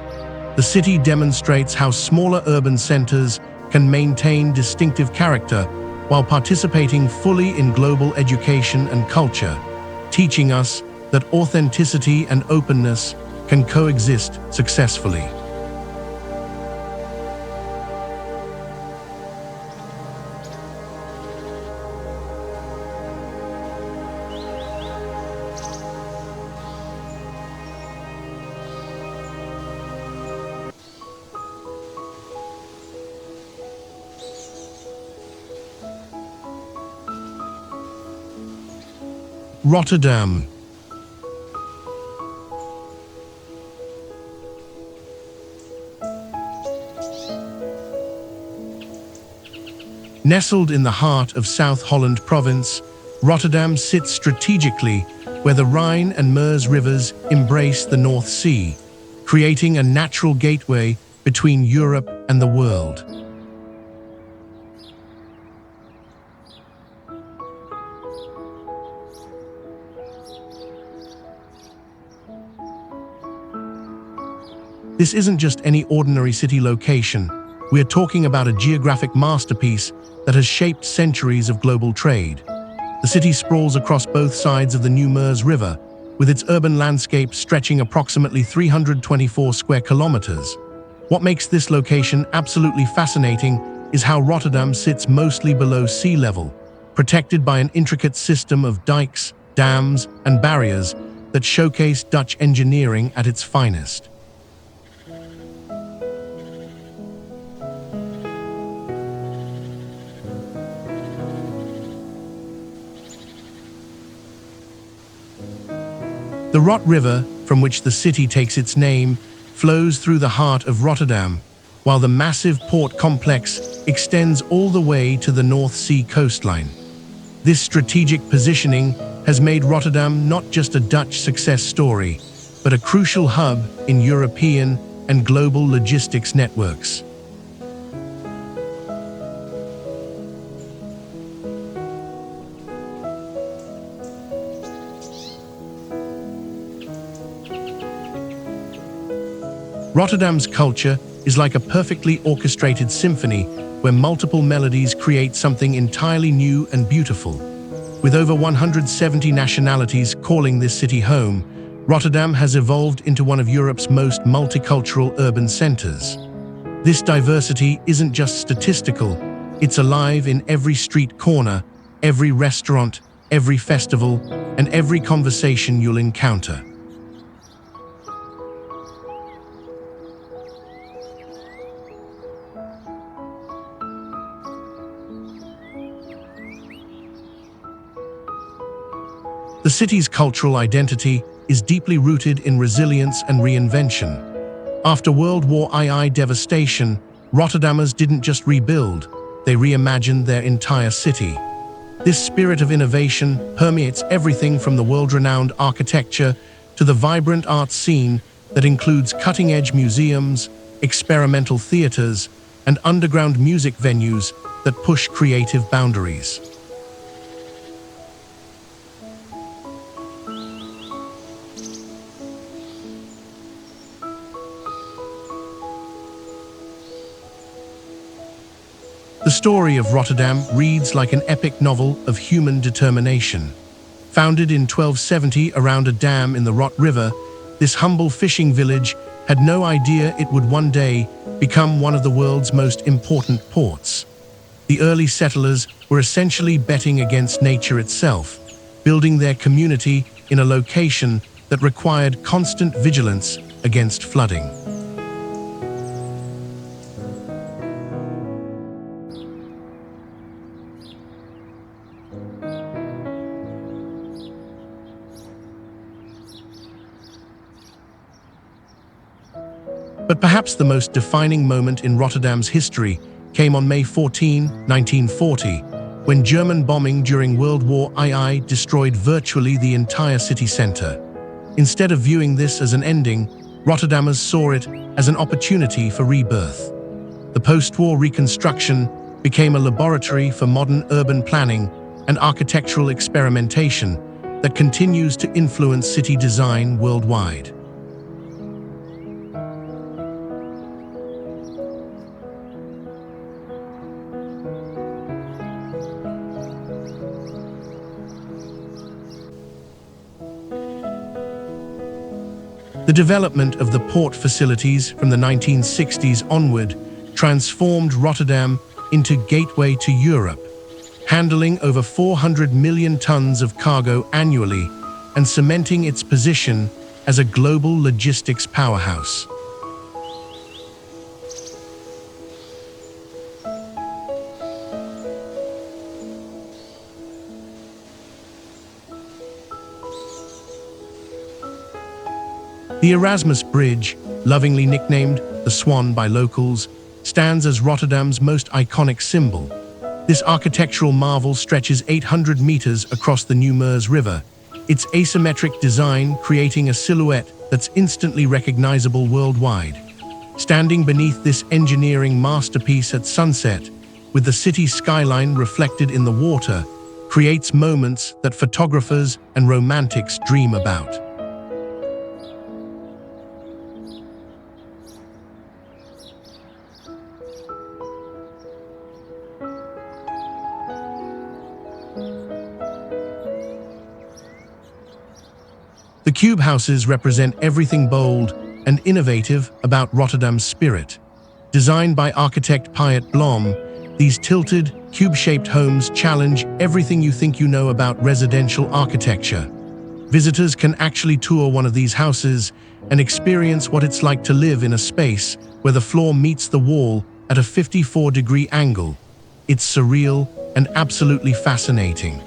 The city demonstrates how smaller urban centers can maintain distinctive character while participating fully in global education and culture, teaching us that authenticity and openness can coexist successfully. Rotterdam. Nestled in the heart of South Holland province, Rotterdam sits strategically where the Rhine and Meuse rivers embrace the North Sea, creating a natural gateway between Europe and the world. This isn't just any ordinary city location. We are talking about a geographic masterpiece that has shaped centuries of global trade. The city sprawls across both sides of the new Meuse River, with its urban landscape stretching approximately 324 square kilometers. What makes this location absolutely fascinating is how Rotterdam sits mostly below sea level, protected by an intricate system of dikes, dams, and barriers that showcase Dutch engineering at its finest. The Rot River, from which the city takes its name, flows through the heart of Rotterdam, while the massive port complex extends all the way to the North Sea coastline. This strategic positioning has made Rotterdam not just a Dutch success story, but a crucial hub in European and global logistics networks. Rotterdam's culture is like a perfectly orchestrated symphony where multiple melodies create something entirely new and beautiful. With over 170 nationalities calling this city home, Rotterdam has evolved into one of Europe's most multicultural urban centers. This diversity isn't just statistical, it's alive in every street corner, every restaurant, every festival, and every conversation you'll encounter. The city's cultural identity is deeply rooted in resilience and reinvention. After World War II devastation, Rotterdammers didn't just rebuild, they reimagined their entire city. This spirit of innovation permeates everything from the world-renowned architecture to the vibrant art scene that includes cutting-edge museums, experimental theaters, and underground music venues that push creative boundaries. The story of Rotterdam reads like an epic novel of human determination. Founded in 1270 around a dam in the Rot River, this humble fishing village had no idea it would one day become one of the world's most important ports. The early settlers were essentially betting against nature itself, building their community in a location that required constant vigilance against flooding. But perhaps the most defining moment in Rotterdam's history came on May 14, 1940, when German bombing during World War II destroyed virtually the entire city center. Instead of viewing this as an ending, Rotterdammers saw it as an opportunity for rebirth. The post-war reconstruction became a laboratory for modern urban planning and architectural experimentation that continues to influence city design worldwide. The development of the port facilities from the 1960s onward transformed Rotterdam into gateway to Europe, handling over 400 million tons of cargo annually and cementing its position as a global logistics powerhouse. The Erasmus Bridge, lovingly nicknamed the Swan by locals, stands as Rotterdam's most iconic symbol. This architectural marvel stretches 800 meters across the New Meuse River, its asymmetric design creating a silhouette that's instantly recognizable worldwide. Standing beneath this engineering masterpiece at sunset, with the city's skyline reflected in the water, creates moments that photographers and romantics dream about. The cube houses represent everything bold and innovative about Rotterdam's spirit. Designed by architect Piet Blom, these tilted, cube-shaped homes challenge everything you think you know about residential architecture. Visitors can actually tour one of these houses and experience what it's like to live in a space where the floor meets the wall at a 54-degree angle. It's surreal and absolutely fascinating.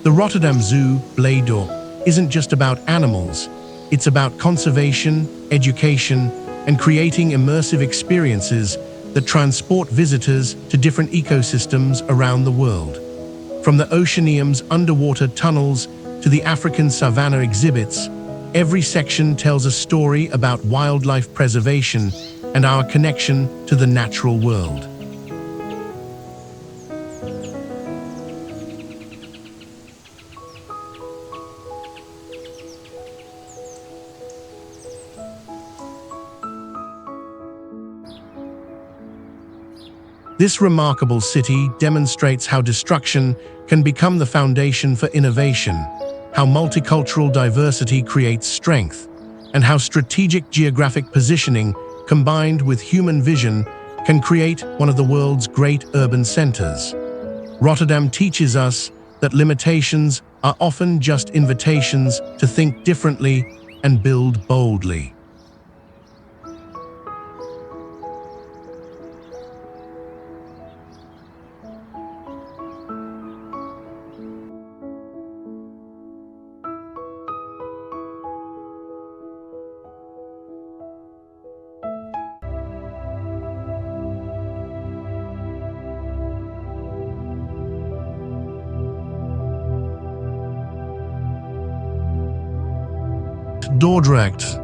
The Rotterdam Zoo, Dorre, isn't just about animals. It's about conservation, education, and creating immersive experiences that transport visitors to different ecosystems around the world. From the Oceanium's underwater tunnels to the African savanna exhibits, every section tells a story about wildlife preservation and our connection to the natural world. This remarkable city demonstrates how destruction can become the foundation for innovation, how multicultural diversity creates strength, and how strategic geographic positioning combined with human vision can create one of the world's great urban centers. Rotterdam teaches us that limitations are often just invitations to think differently and build boldly. Dordrecht.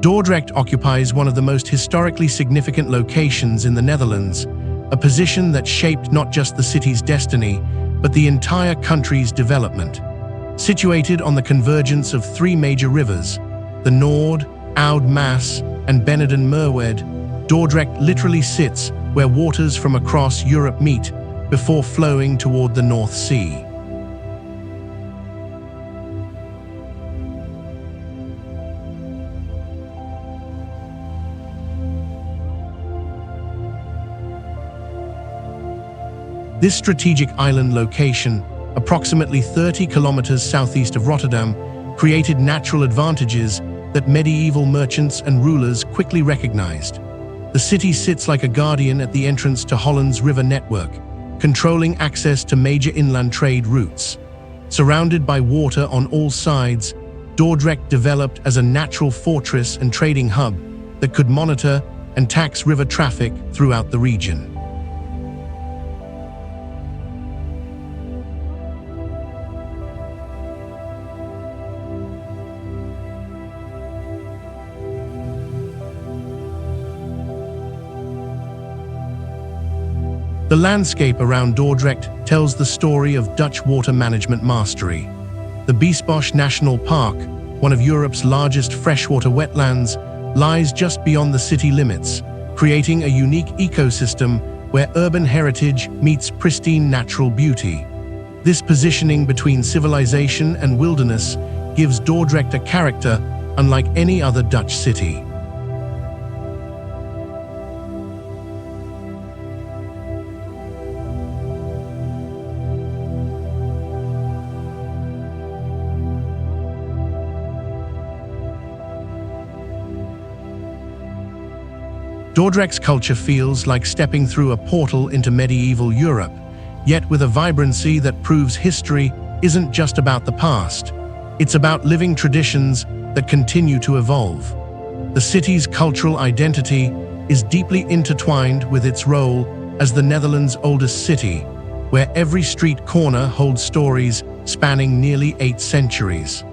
Dordrecht occupies one of the most historically significant locations in the Netherlands, a position that shaped not just the city's destiny, but the entire country's development. Situated on the convergence of three major rivers, the Noord, Oude Maas, and Beneden Merwede, Dordrecht literally sits where waters from across Europe meet before flowing toward the North Sea. This strategic island location, approximately 30 kilometers southeast of Rotterdam, created natural advantages that medieval merchants and rulers quickly recognized. The city sits like a guardian at the entrance to Holland's river network, controlling access to major inland trade routes. Surrounded by water on all sides, Dordrecht developed as a natural fortress and trading hub that could monitor and tax river traffic throughout the region. The landscape around Dordrecht tells the story of Dutch water management mastery. The Biesbosch National Park, one of Europe's largest freshwater wetlands, lies just beyond the city limits, creating a unique ecosystem where urban heritage meets pristine natural beauty. This positioning between civilization and wilderness gives Dordrecht a character unlike any other Dutch city. Dordrecht's culture feels like stepping through a portal into medieval Europe, yet with a vibrancy that proves history isn't just about the past. It's about living traditions that continue to evolve. The city's cultural identity is deeply intertwined with its role as the Netherlands' oldest city, where every street corner holds stories spanning nearly 8 centuries.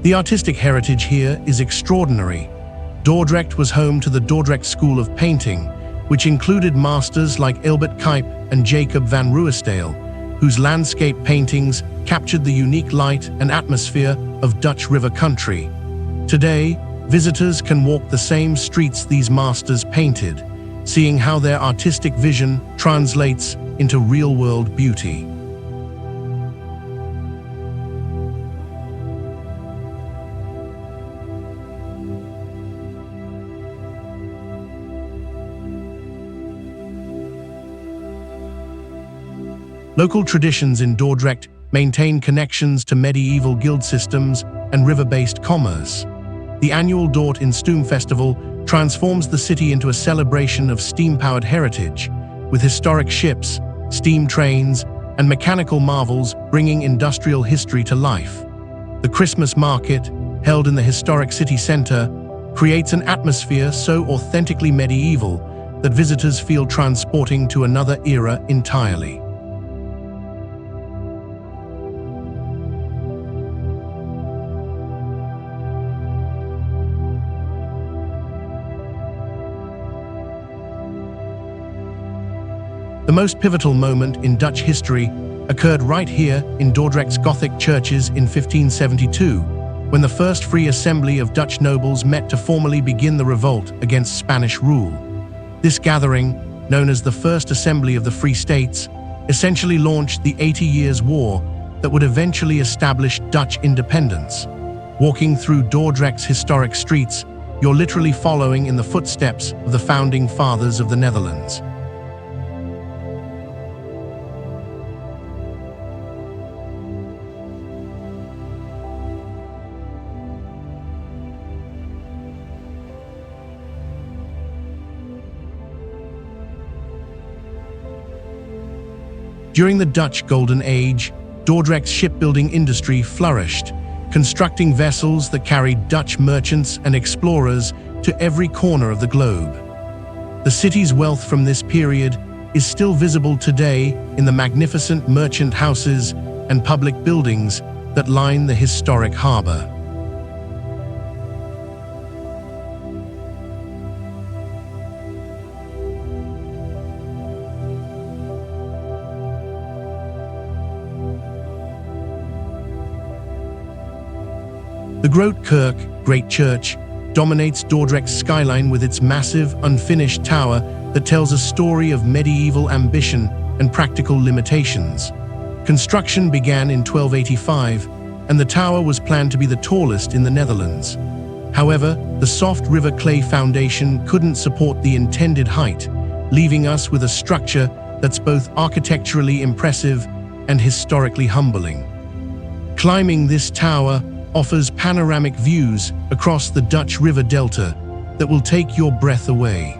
The artistic heritage here is extraordinary. Dordrecht was home to the Dordrecht School of Painting, which included masters like Albert Cuyp and Jacob van Ruysdael, whose landscape paintings captured the unique light and atmosphere of Dutch river country. Today, visitors can walk the same streets these masters painted, seeing how their artistic vision translates into real-world beauty. Local traditions in Dordrecht maintain connections to medieval guild systems and river-based commerce. The annual Dorre in Stoom Festival transforms the city into a celebration of steam-powered heritage, with historic ships, steam trains, and mechanical marvels bringing industrial history to life. The Christmas market, held in the historic city center, creates an atmosphere so authentically medieval that visitors feel transporting to another era entirely. The most pivotal moment in Dutch history occurred right here in Dordrecht's Gothic churches in 1572, when the first free assembly of Dutch nobles met to formally begin the revolt against Spanish rule. This gathering, known as the First Assembly of the Free States, essentially launched the 80 Years' War that would eventually establish Dutch independence. Walking through Dordrecht's historic streets, you're literally following in the footsteps of the founding fathers of the Netherlands. During the Dutch Golden Age, Dordrecht's shipbuilding industry flourished, constructing vessels that carried Dutch merchants and explorers to every corner of the globe. The city's wealth from this period is still visible today in the magnificent merchant houses and public buildings that line the historic harbor. The Grote Kerk, Great Church, dominates Dordrecht's skyline with its massive, unfinished tower that tells a story of medieval ambition and practical limitations. Construction began in 1285, and the tower was planned to be the tallest in the Netherlands. However, the soft river clay foundation couldn't support the intended height, leaving us with a structure that's both architecturally impressive and historically humbling. Climbing this tower offers panoramic views across the Dutch River Delta that will take your breath away.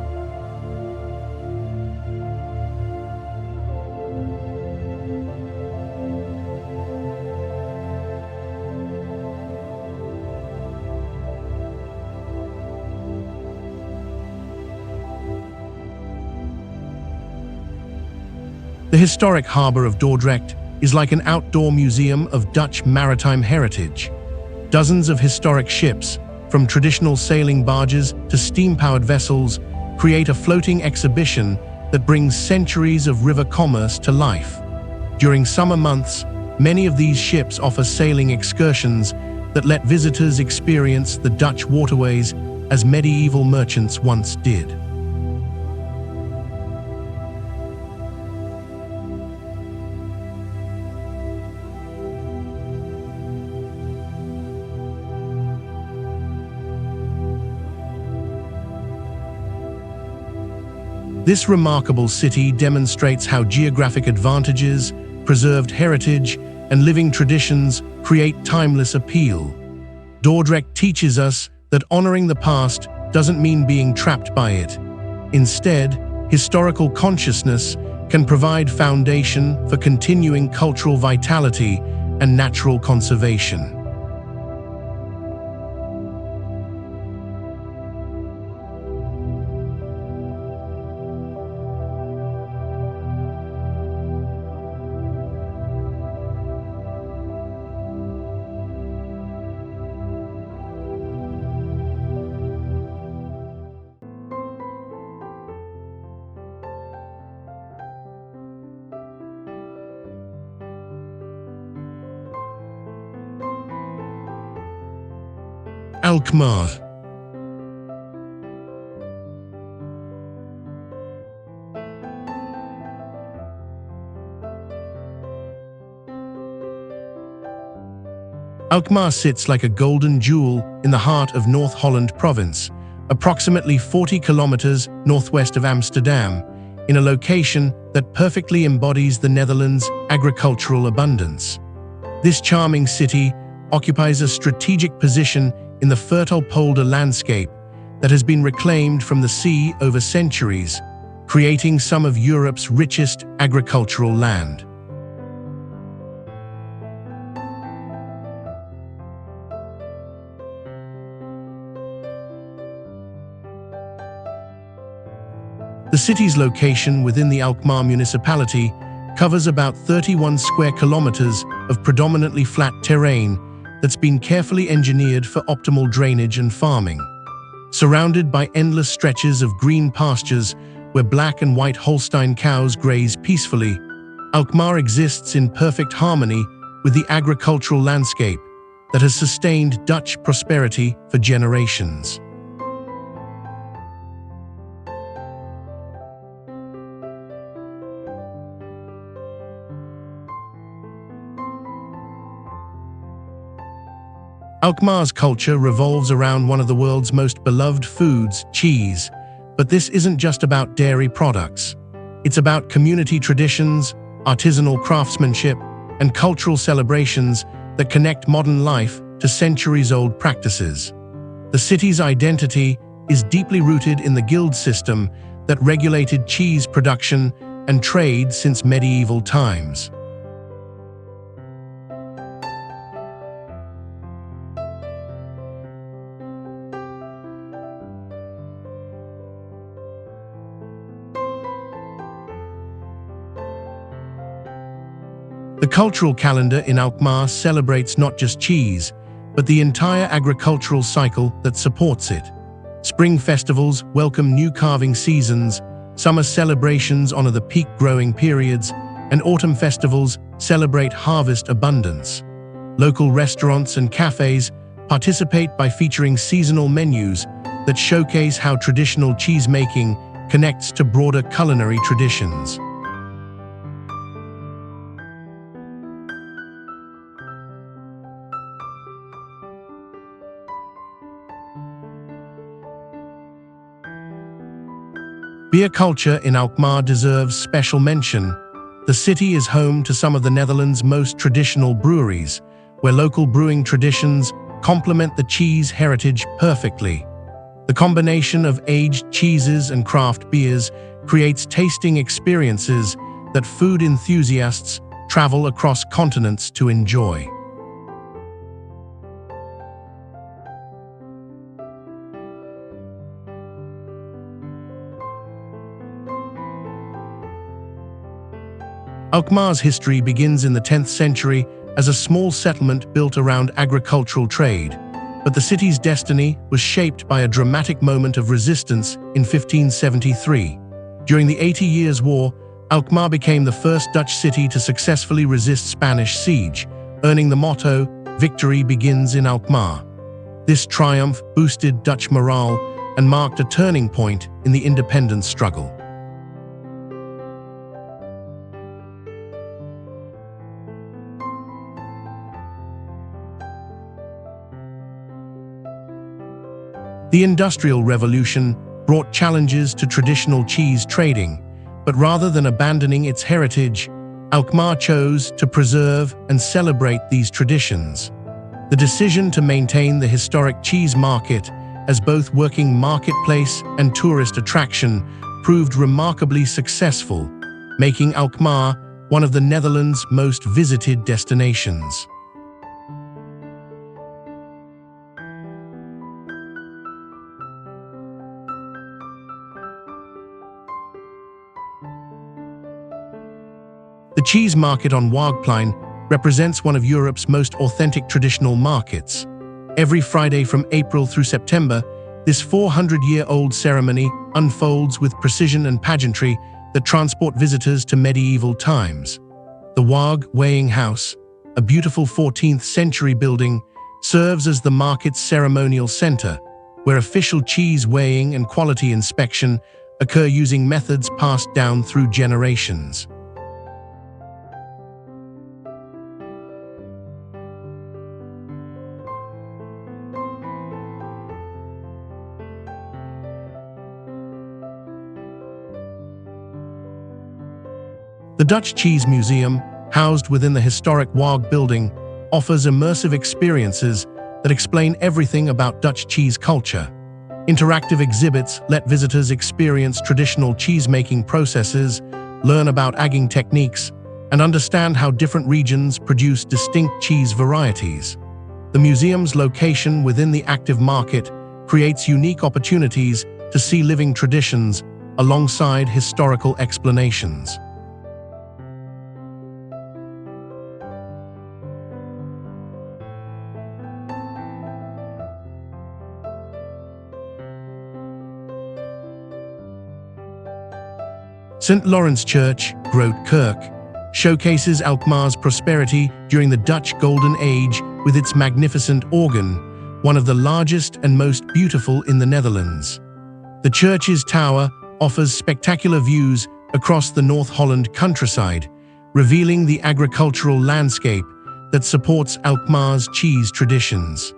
The historic harbour of Dordrecht is like an outdoor museum of Dutch maritime heritage. Dozens of historic ships, from traditional sailing barges to steam-powered vessels, create a floating exhibition that brings centuries of river commerce to life. During summer months, many of these ships offer sailing excursions that let visitors experience the Dutch waterways as medieval merchants once did. This remarkable city demonstrates how geographic advantages, preserved heritage, and living traditions create timeless appeal. Dordrecht teaches us that honoring the past doesn't mean being trapped by it. Instead, historical consciousness can provide foundation for continuing cultural vitality and natural conservation. Alkmaar. Alkmaar sits like a golden jewel in the heart of North Holland province, approximately 40 kilometers northwest of Amsterdam, in a location that perfectly embodies the Netherlands' agricultural abundance. This charming city occupies a strategic position in the fertile polder landscape that has been reclaimed from the sea over centuries, creating some of Europe's richest agricultural land. The city's location within the Alkmaar municipality covers about 31 square kilometers of predominantly flat terrain that's been carefully engineered for optimal drainage and farming. Surrounded by endless stretches of green pastures where black and white Holstein cows graze peacefully, Alkmaar exists in perfect harmony with the agricultural landscape that has sustained Dutch prosperity for generations. Alkmaar's culture revolves around one of the world's most beloved foods, cheese. But this isn't just about dairy products. It's about community traditions, artisanal craftsmanship, and cultural celebrations that connect modern life to centuries-old practices. The city's identity is deeply rooted in the guild system that regulated cheese production and trade since medieval times. The cultural calendar in Alkmaar celebrates not just cheese, but the entire agricultural cycle that supports it. Spring festivals welcome new carving seasons, summer celebrations honor the peak growing periods, and autumn festivals celebrate harvest abundance. Local restaurants and cafes participate by featuring seasonal menus that showcase how traditional cheese-making connects to broader culinary traditions. Beer culture in Alkmaar deserves special mention. The city is home to some of the Netherlands' most traditional breweries, where local brewing traditions complement the cheese heritage perfectly. The combination of aged cheeses and craft beers creates tasting experiences that food enthusiasts travel across continents to enjoy. Alkmaar's history begins in the 10th century as a small settlement built around agricultural trade, but the city's destiny was shaped by a dramatic moment of resistance in 1573. During the 80 Years' War, Alkmaar became the first Dutch city to successfully resist Spanish siege, earning the motto, "Victory begins in Alkmaar." This triumph boosted Dutch morale and marked a turning point in the independence struggle. The Industrial Revolution brought challenges to traditional cheese trading, but rather than abandoning its heritage, Alkmaar chose to preserve and celebrate these traditions. The decision to maintain the historic cheese market as both working marketplace and tourist attraction proved remarkably successful, making Alkmaar one of the Netherlands' most visited destinations. The cheese market on Waagplein represents one of Europe's most authentic traditional markets. Every Friday from April through September, this 400-year-old ceremony unfolds with precision and pageantry that transport visitors to medieval times. The Waag Weighing House, a beautiful 14th-century building, serves as the market's ceremonial center, where official cheese weighing and quality inspection occur using methods passed down through generations. The Dutch Cheese Museum, housed within the historic Waag building, offers immersive experiences that explain everything about Dutch cheese culture. Interactive exhibits let visitors experience traditional cheese-making processes, learn about agging techniques, and understand how different regions produce distinct cheese varieties. The museum's location within the active market creates unique opportunities to see living traditions alongside historical explanations. St. Lawrence Church, Groot Kerk, showcases Alkmaar's prosperity during the Dutch Golden Age with its magnificent organ, one of the largest and most beautiful in the Netherlands. The church's tower offers spectacular views across the North Holland countryside, revealing the agricultural landscape that supports Alkmaar's cheese traditions.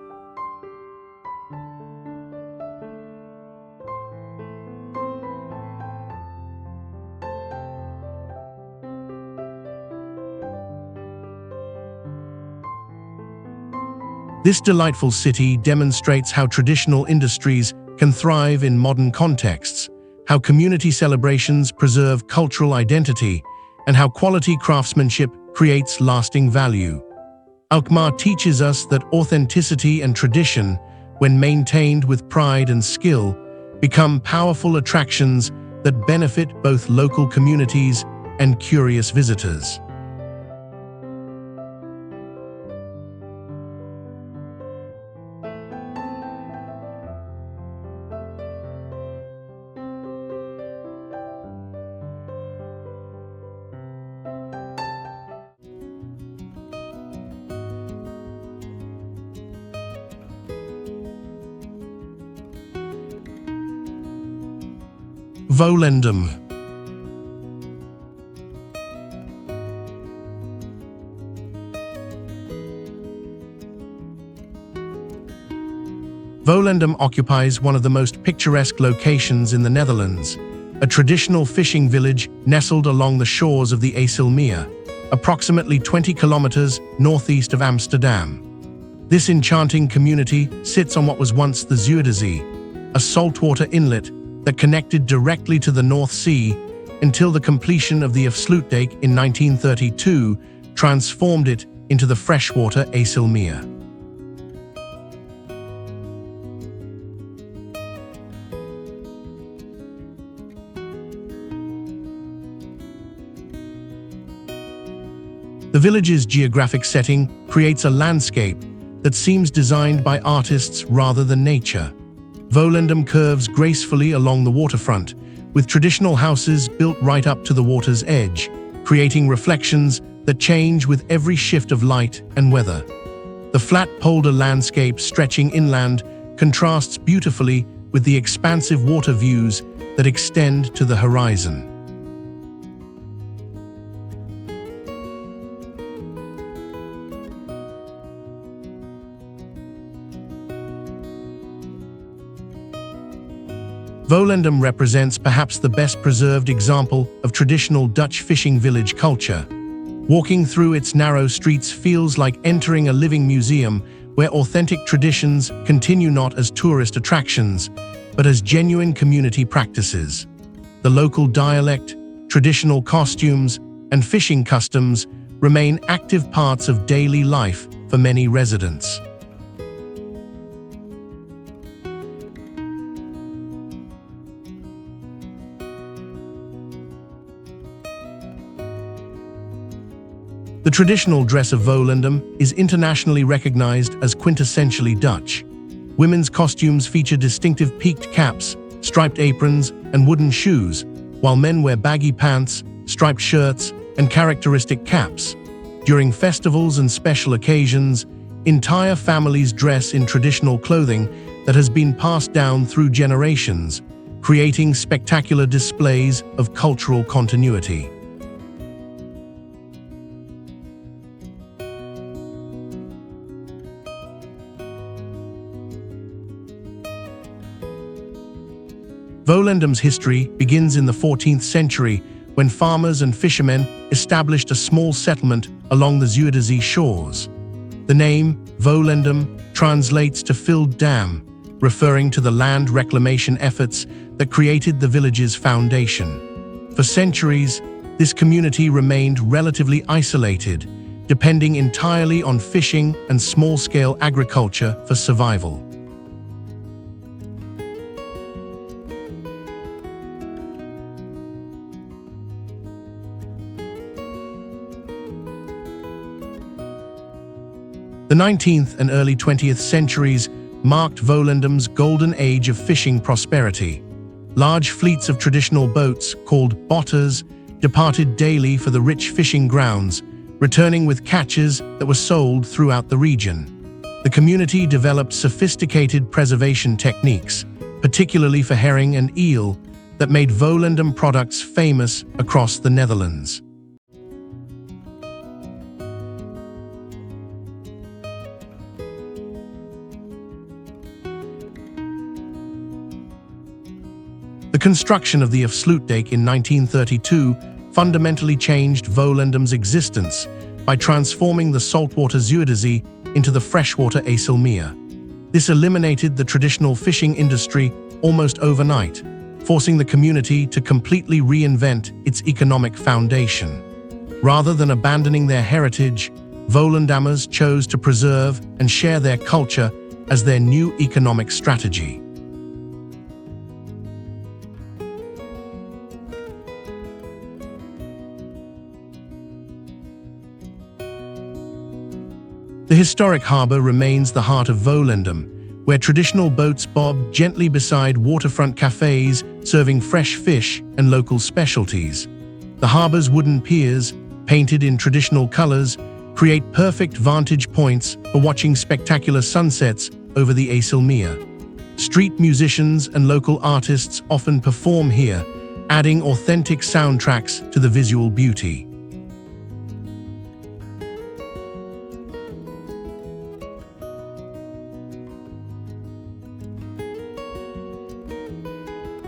This delightful city demonstrates how traditional industries can thrive in modern contexts, how community celebrations preserve cultural identity, and how quality craftsmanship creates lasting value. Alkmaar teaches us that authenticity and tradition, when maintained with pride and skill, become powerful attractions that benefit both local communities and curious visitors. Volendam. Volendam occupies one of the most picturesque locations in the Netherlands, a traditional fishing village nestled along the shores of the IJsselmeer, approximately 20 kilometers northeast of Amsterdam. This enchanting community sits on what was once the Zuiderzee, a saltwater inlet that connected directly to the North Sea until the completion of the Afsluitdijk in 1932 transformed it into the freshwater IJsselmeer. The village's geographic setting creates a landscape that seems designed by artists rather than nature. Volendam curves gracefully along the waterfront, with traditional houses built right up to the water's edge, creating reflections that change with every shift of light and weather. The flat polder landscape stretching inland contrasts beautifully with the expansive water views that extend to the horizon. Volendam represents perhaps the best preserved example of traditional Dutch fishing village culture. Walking through its narrow streets feels like entering a living museum where authentic traditions continue not as tourist attractions, but as genuine community practices. The local dialect, traditional costumes, and fishing customs remain active parts of daily life for many residents. The traditional dress of Volendam is internationally recognized as quintessentially Dutch. Women's costumes feature distinctive peaked caps, striped aprons, and wooden shoes, while men wear baggy pants, striped shirts, and characteristic caps. During festivals and special occasions, entire families dress in traditional clothing that has been passed down through generations, creating spectacular displays of cultural continuity. Volendam's history begins in the 14th century when farmers and fishermen established a small settlement along the Zuiderzee shores. The name Volendam translates to filled dam, referring to the land reclamation efforts that created the village's foundation. For centuries, this community remained relatively isolated, depending entirely on fishing and small-scale agriculture for survival. The 19th and early 20th centuries marked Volendam's golden age of fishing prosperity. Large fleets of traditional boats, called botters, departed daily for the rich fishing grounds, returning with catches that were sold throughout the region. The community developed sophisticated preservation techniques, particularly for herring and eel, that made Volendam products famous across the Netherlands. The construction of the Afsluitdijk in 1932 fundamentally changed Volendam's existence by transforming the saltwater Zuiderzee into the freshwater IJsselmeer. This eliminated the traditional fishing industry almost overnight, forcing the community to completely reinvent its economic foundation. Rather than abandoning their heritage, Volendammers chose to preserve and share their culture as their new economic strategy. The historic harbour remains the heart of Volendam, where traditional boats bob gently beside waterfront cafes serving fresh fish and local specialties. The harbour's wooden piers, painted in traditional colours, create perfect vantage points for watching spectacular sunsets over the IJsselmeer. Street musicians and local artists often perform here, adding authentic soundtracks to the visual beauty.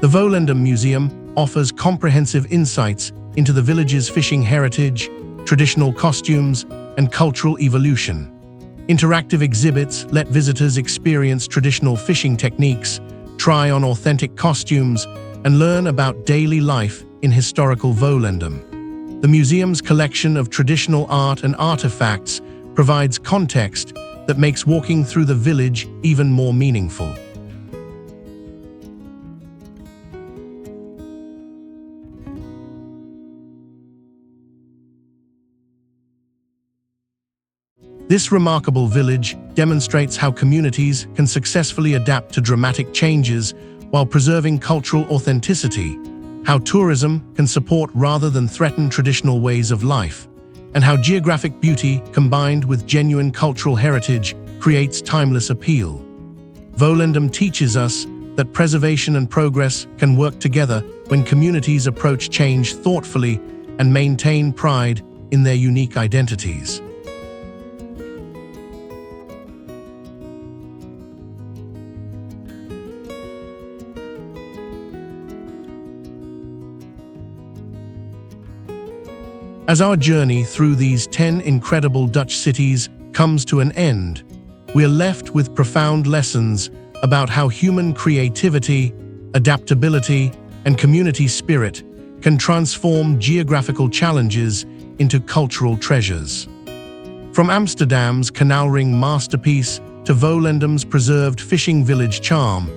The Volendam Museum offers comprehensive insights into the village's fishing heritage, traditional costumes, and cultural evolution. Interactive exhibits let visitors experience traditional fishing techniques, try on authentic costumes, and learn about daily life in historical Volendam. The museum's collection of traditional art and artifacts provides context that makes walking through the village even more meaningful. This remarkable village demonstrates how communities can successfully adapt to dramatic changes while preserving cultural authenticity, how tourism can support rather than threaten traditional ways of life, and how geographic beauty combined with genuine cultural heritage creates timeless appeal. Volendam teaches us that preservation and progress can work together when communities approach change thoughtfully and maintain pride in their unique identities. As our journey through these 10 incredible Dutch cities comes to an end, we're left with profound lessons about how human creativity, adaptability, and community spirit can transform geographical challenges into cultural treasures. From Amsterdam's canal ring masterpiece to Volendam's preserved fishing village charm,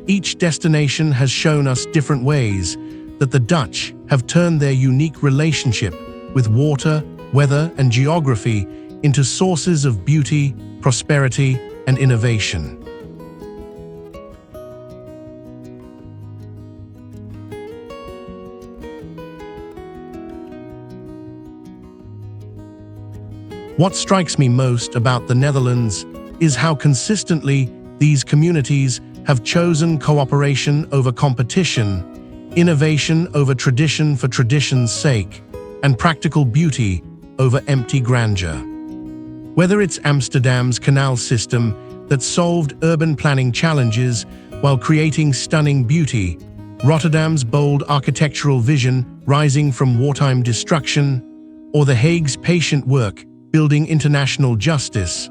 each destination has shown us different ways that the Dutch have turned their unique relationship with water, weather, and geography into sources of beauty, prosperity, and innovation. What strikes me most about the Netherlands is how consistently these communities have chosen cooperation over competition, innovation over tradition for tradition's sake, and practical beauty over empty grandeur. Whether it's Amsterdam's canal system that solved urban planning challenges while creating stunning beauty, Rotterdam's bold architectural vision rising from wartime destruction, or The Hague's patient work building international justice,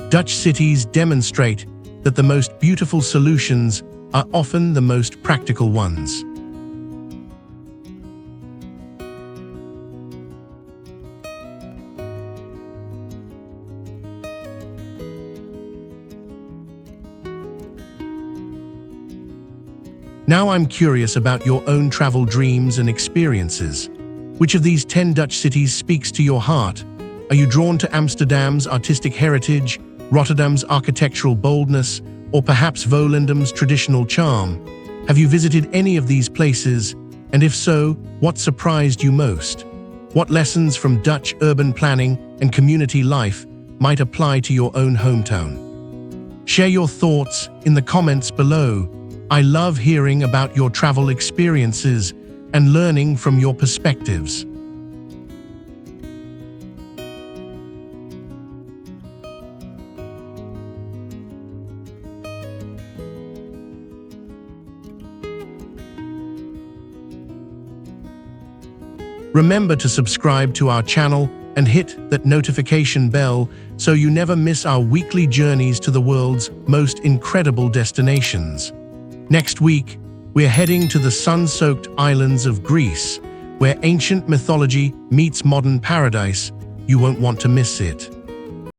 Dutch cities demonstrate that the most beautiful solutions are often the most practical ones. Now I'm curious about your own travel dreams and experiences. Which of these 10 Dutch cities speaks to your heart? Are you drawn to Amsterdam's artistic heritage, Rotterdam's architectural boldness, or perhaps Volendam's traditional charm? Have you visited any of these places? And if so, what surprised you most? What lessons from Dutch urban planning and community life might apply to your own hometown? Share your thoughts in the comments below. I love hearing about your travel experiences and learning from your perspectives. Remember to subscribe to our channel and hit that notification bell so you never miss our weekly journeys to the world's most incredible destinations. Next week, we're heading to the sun-soaked islands of Greece, where ancient mythology meets modern paradise. You won't want to miss it.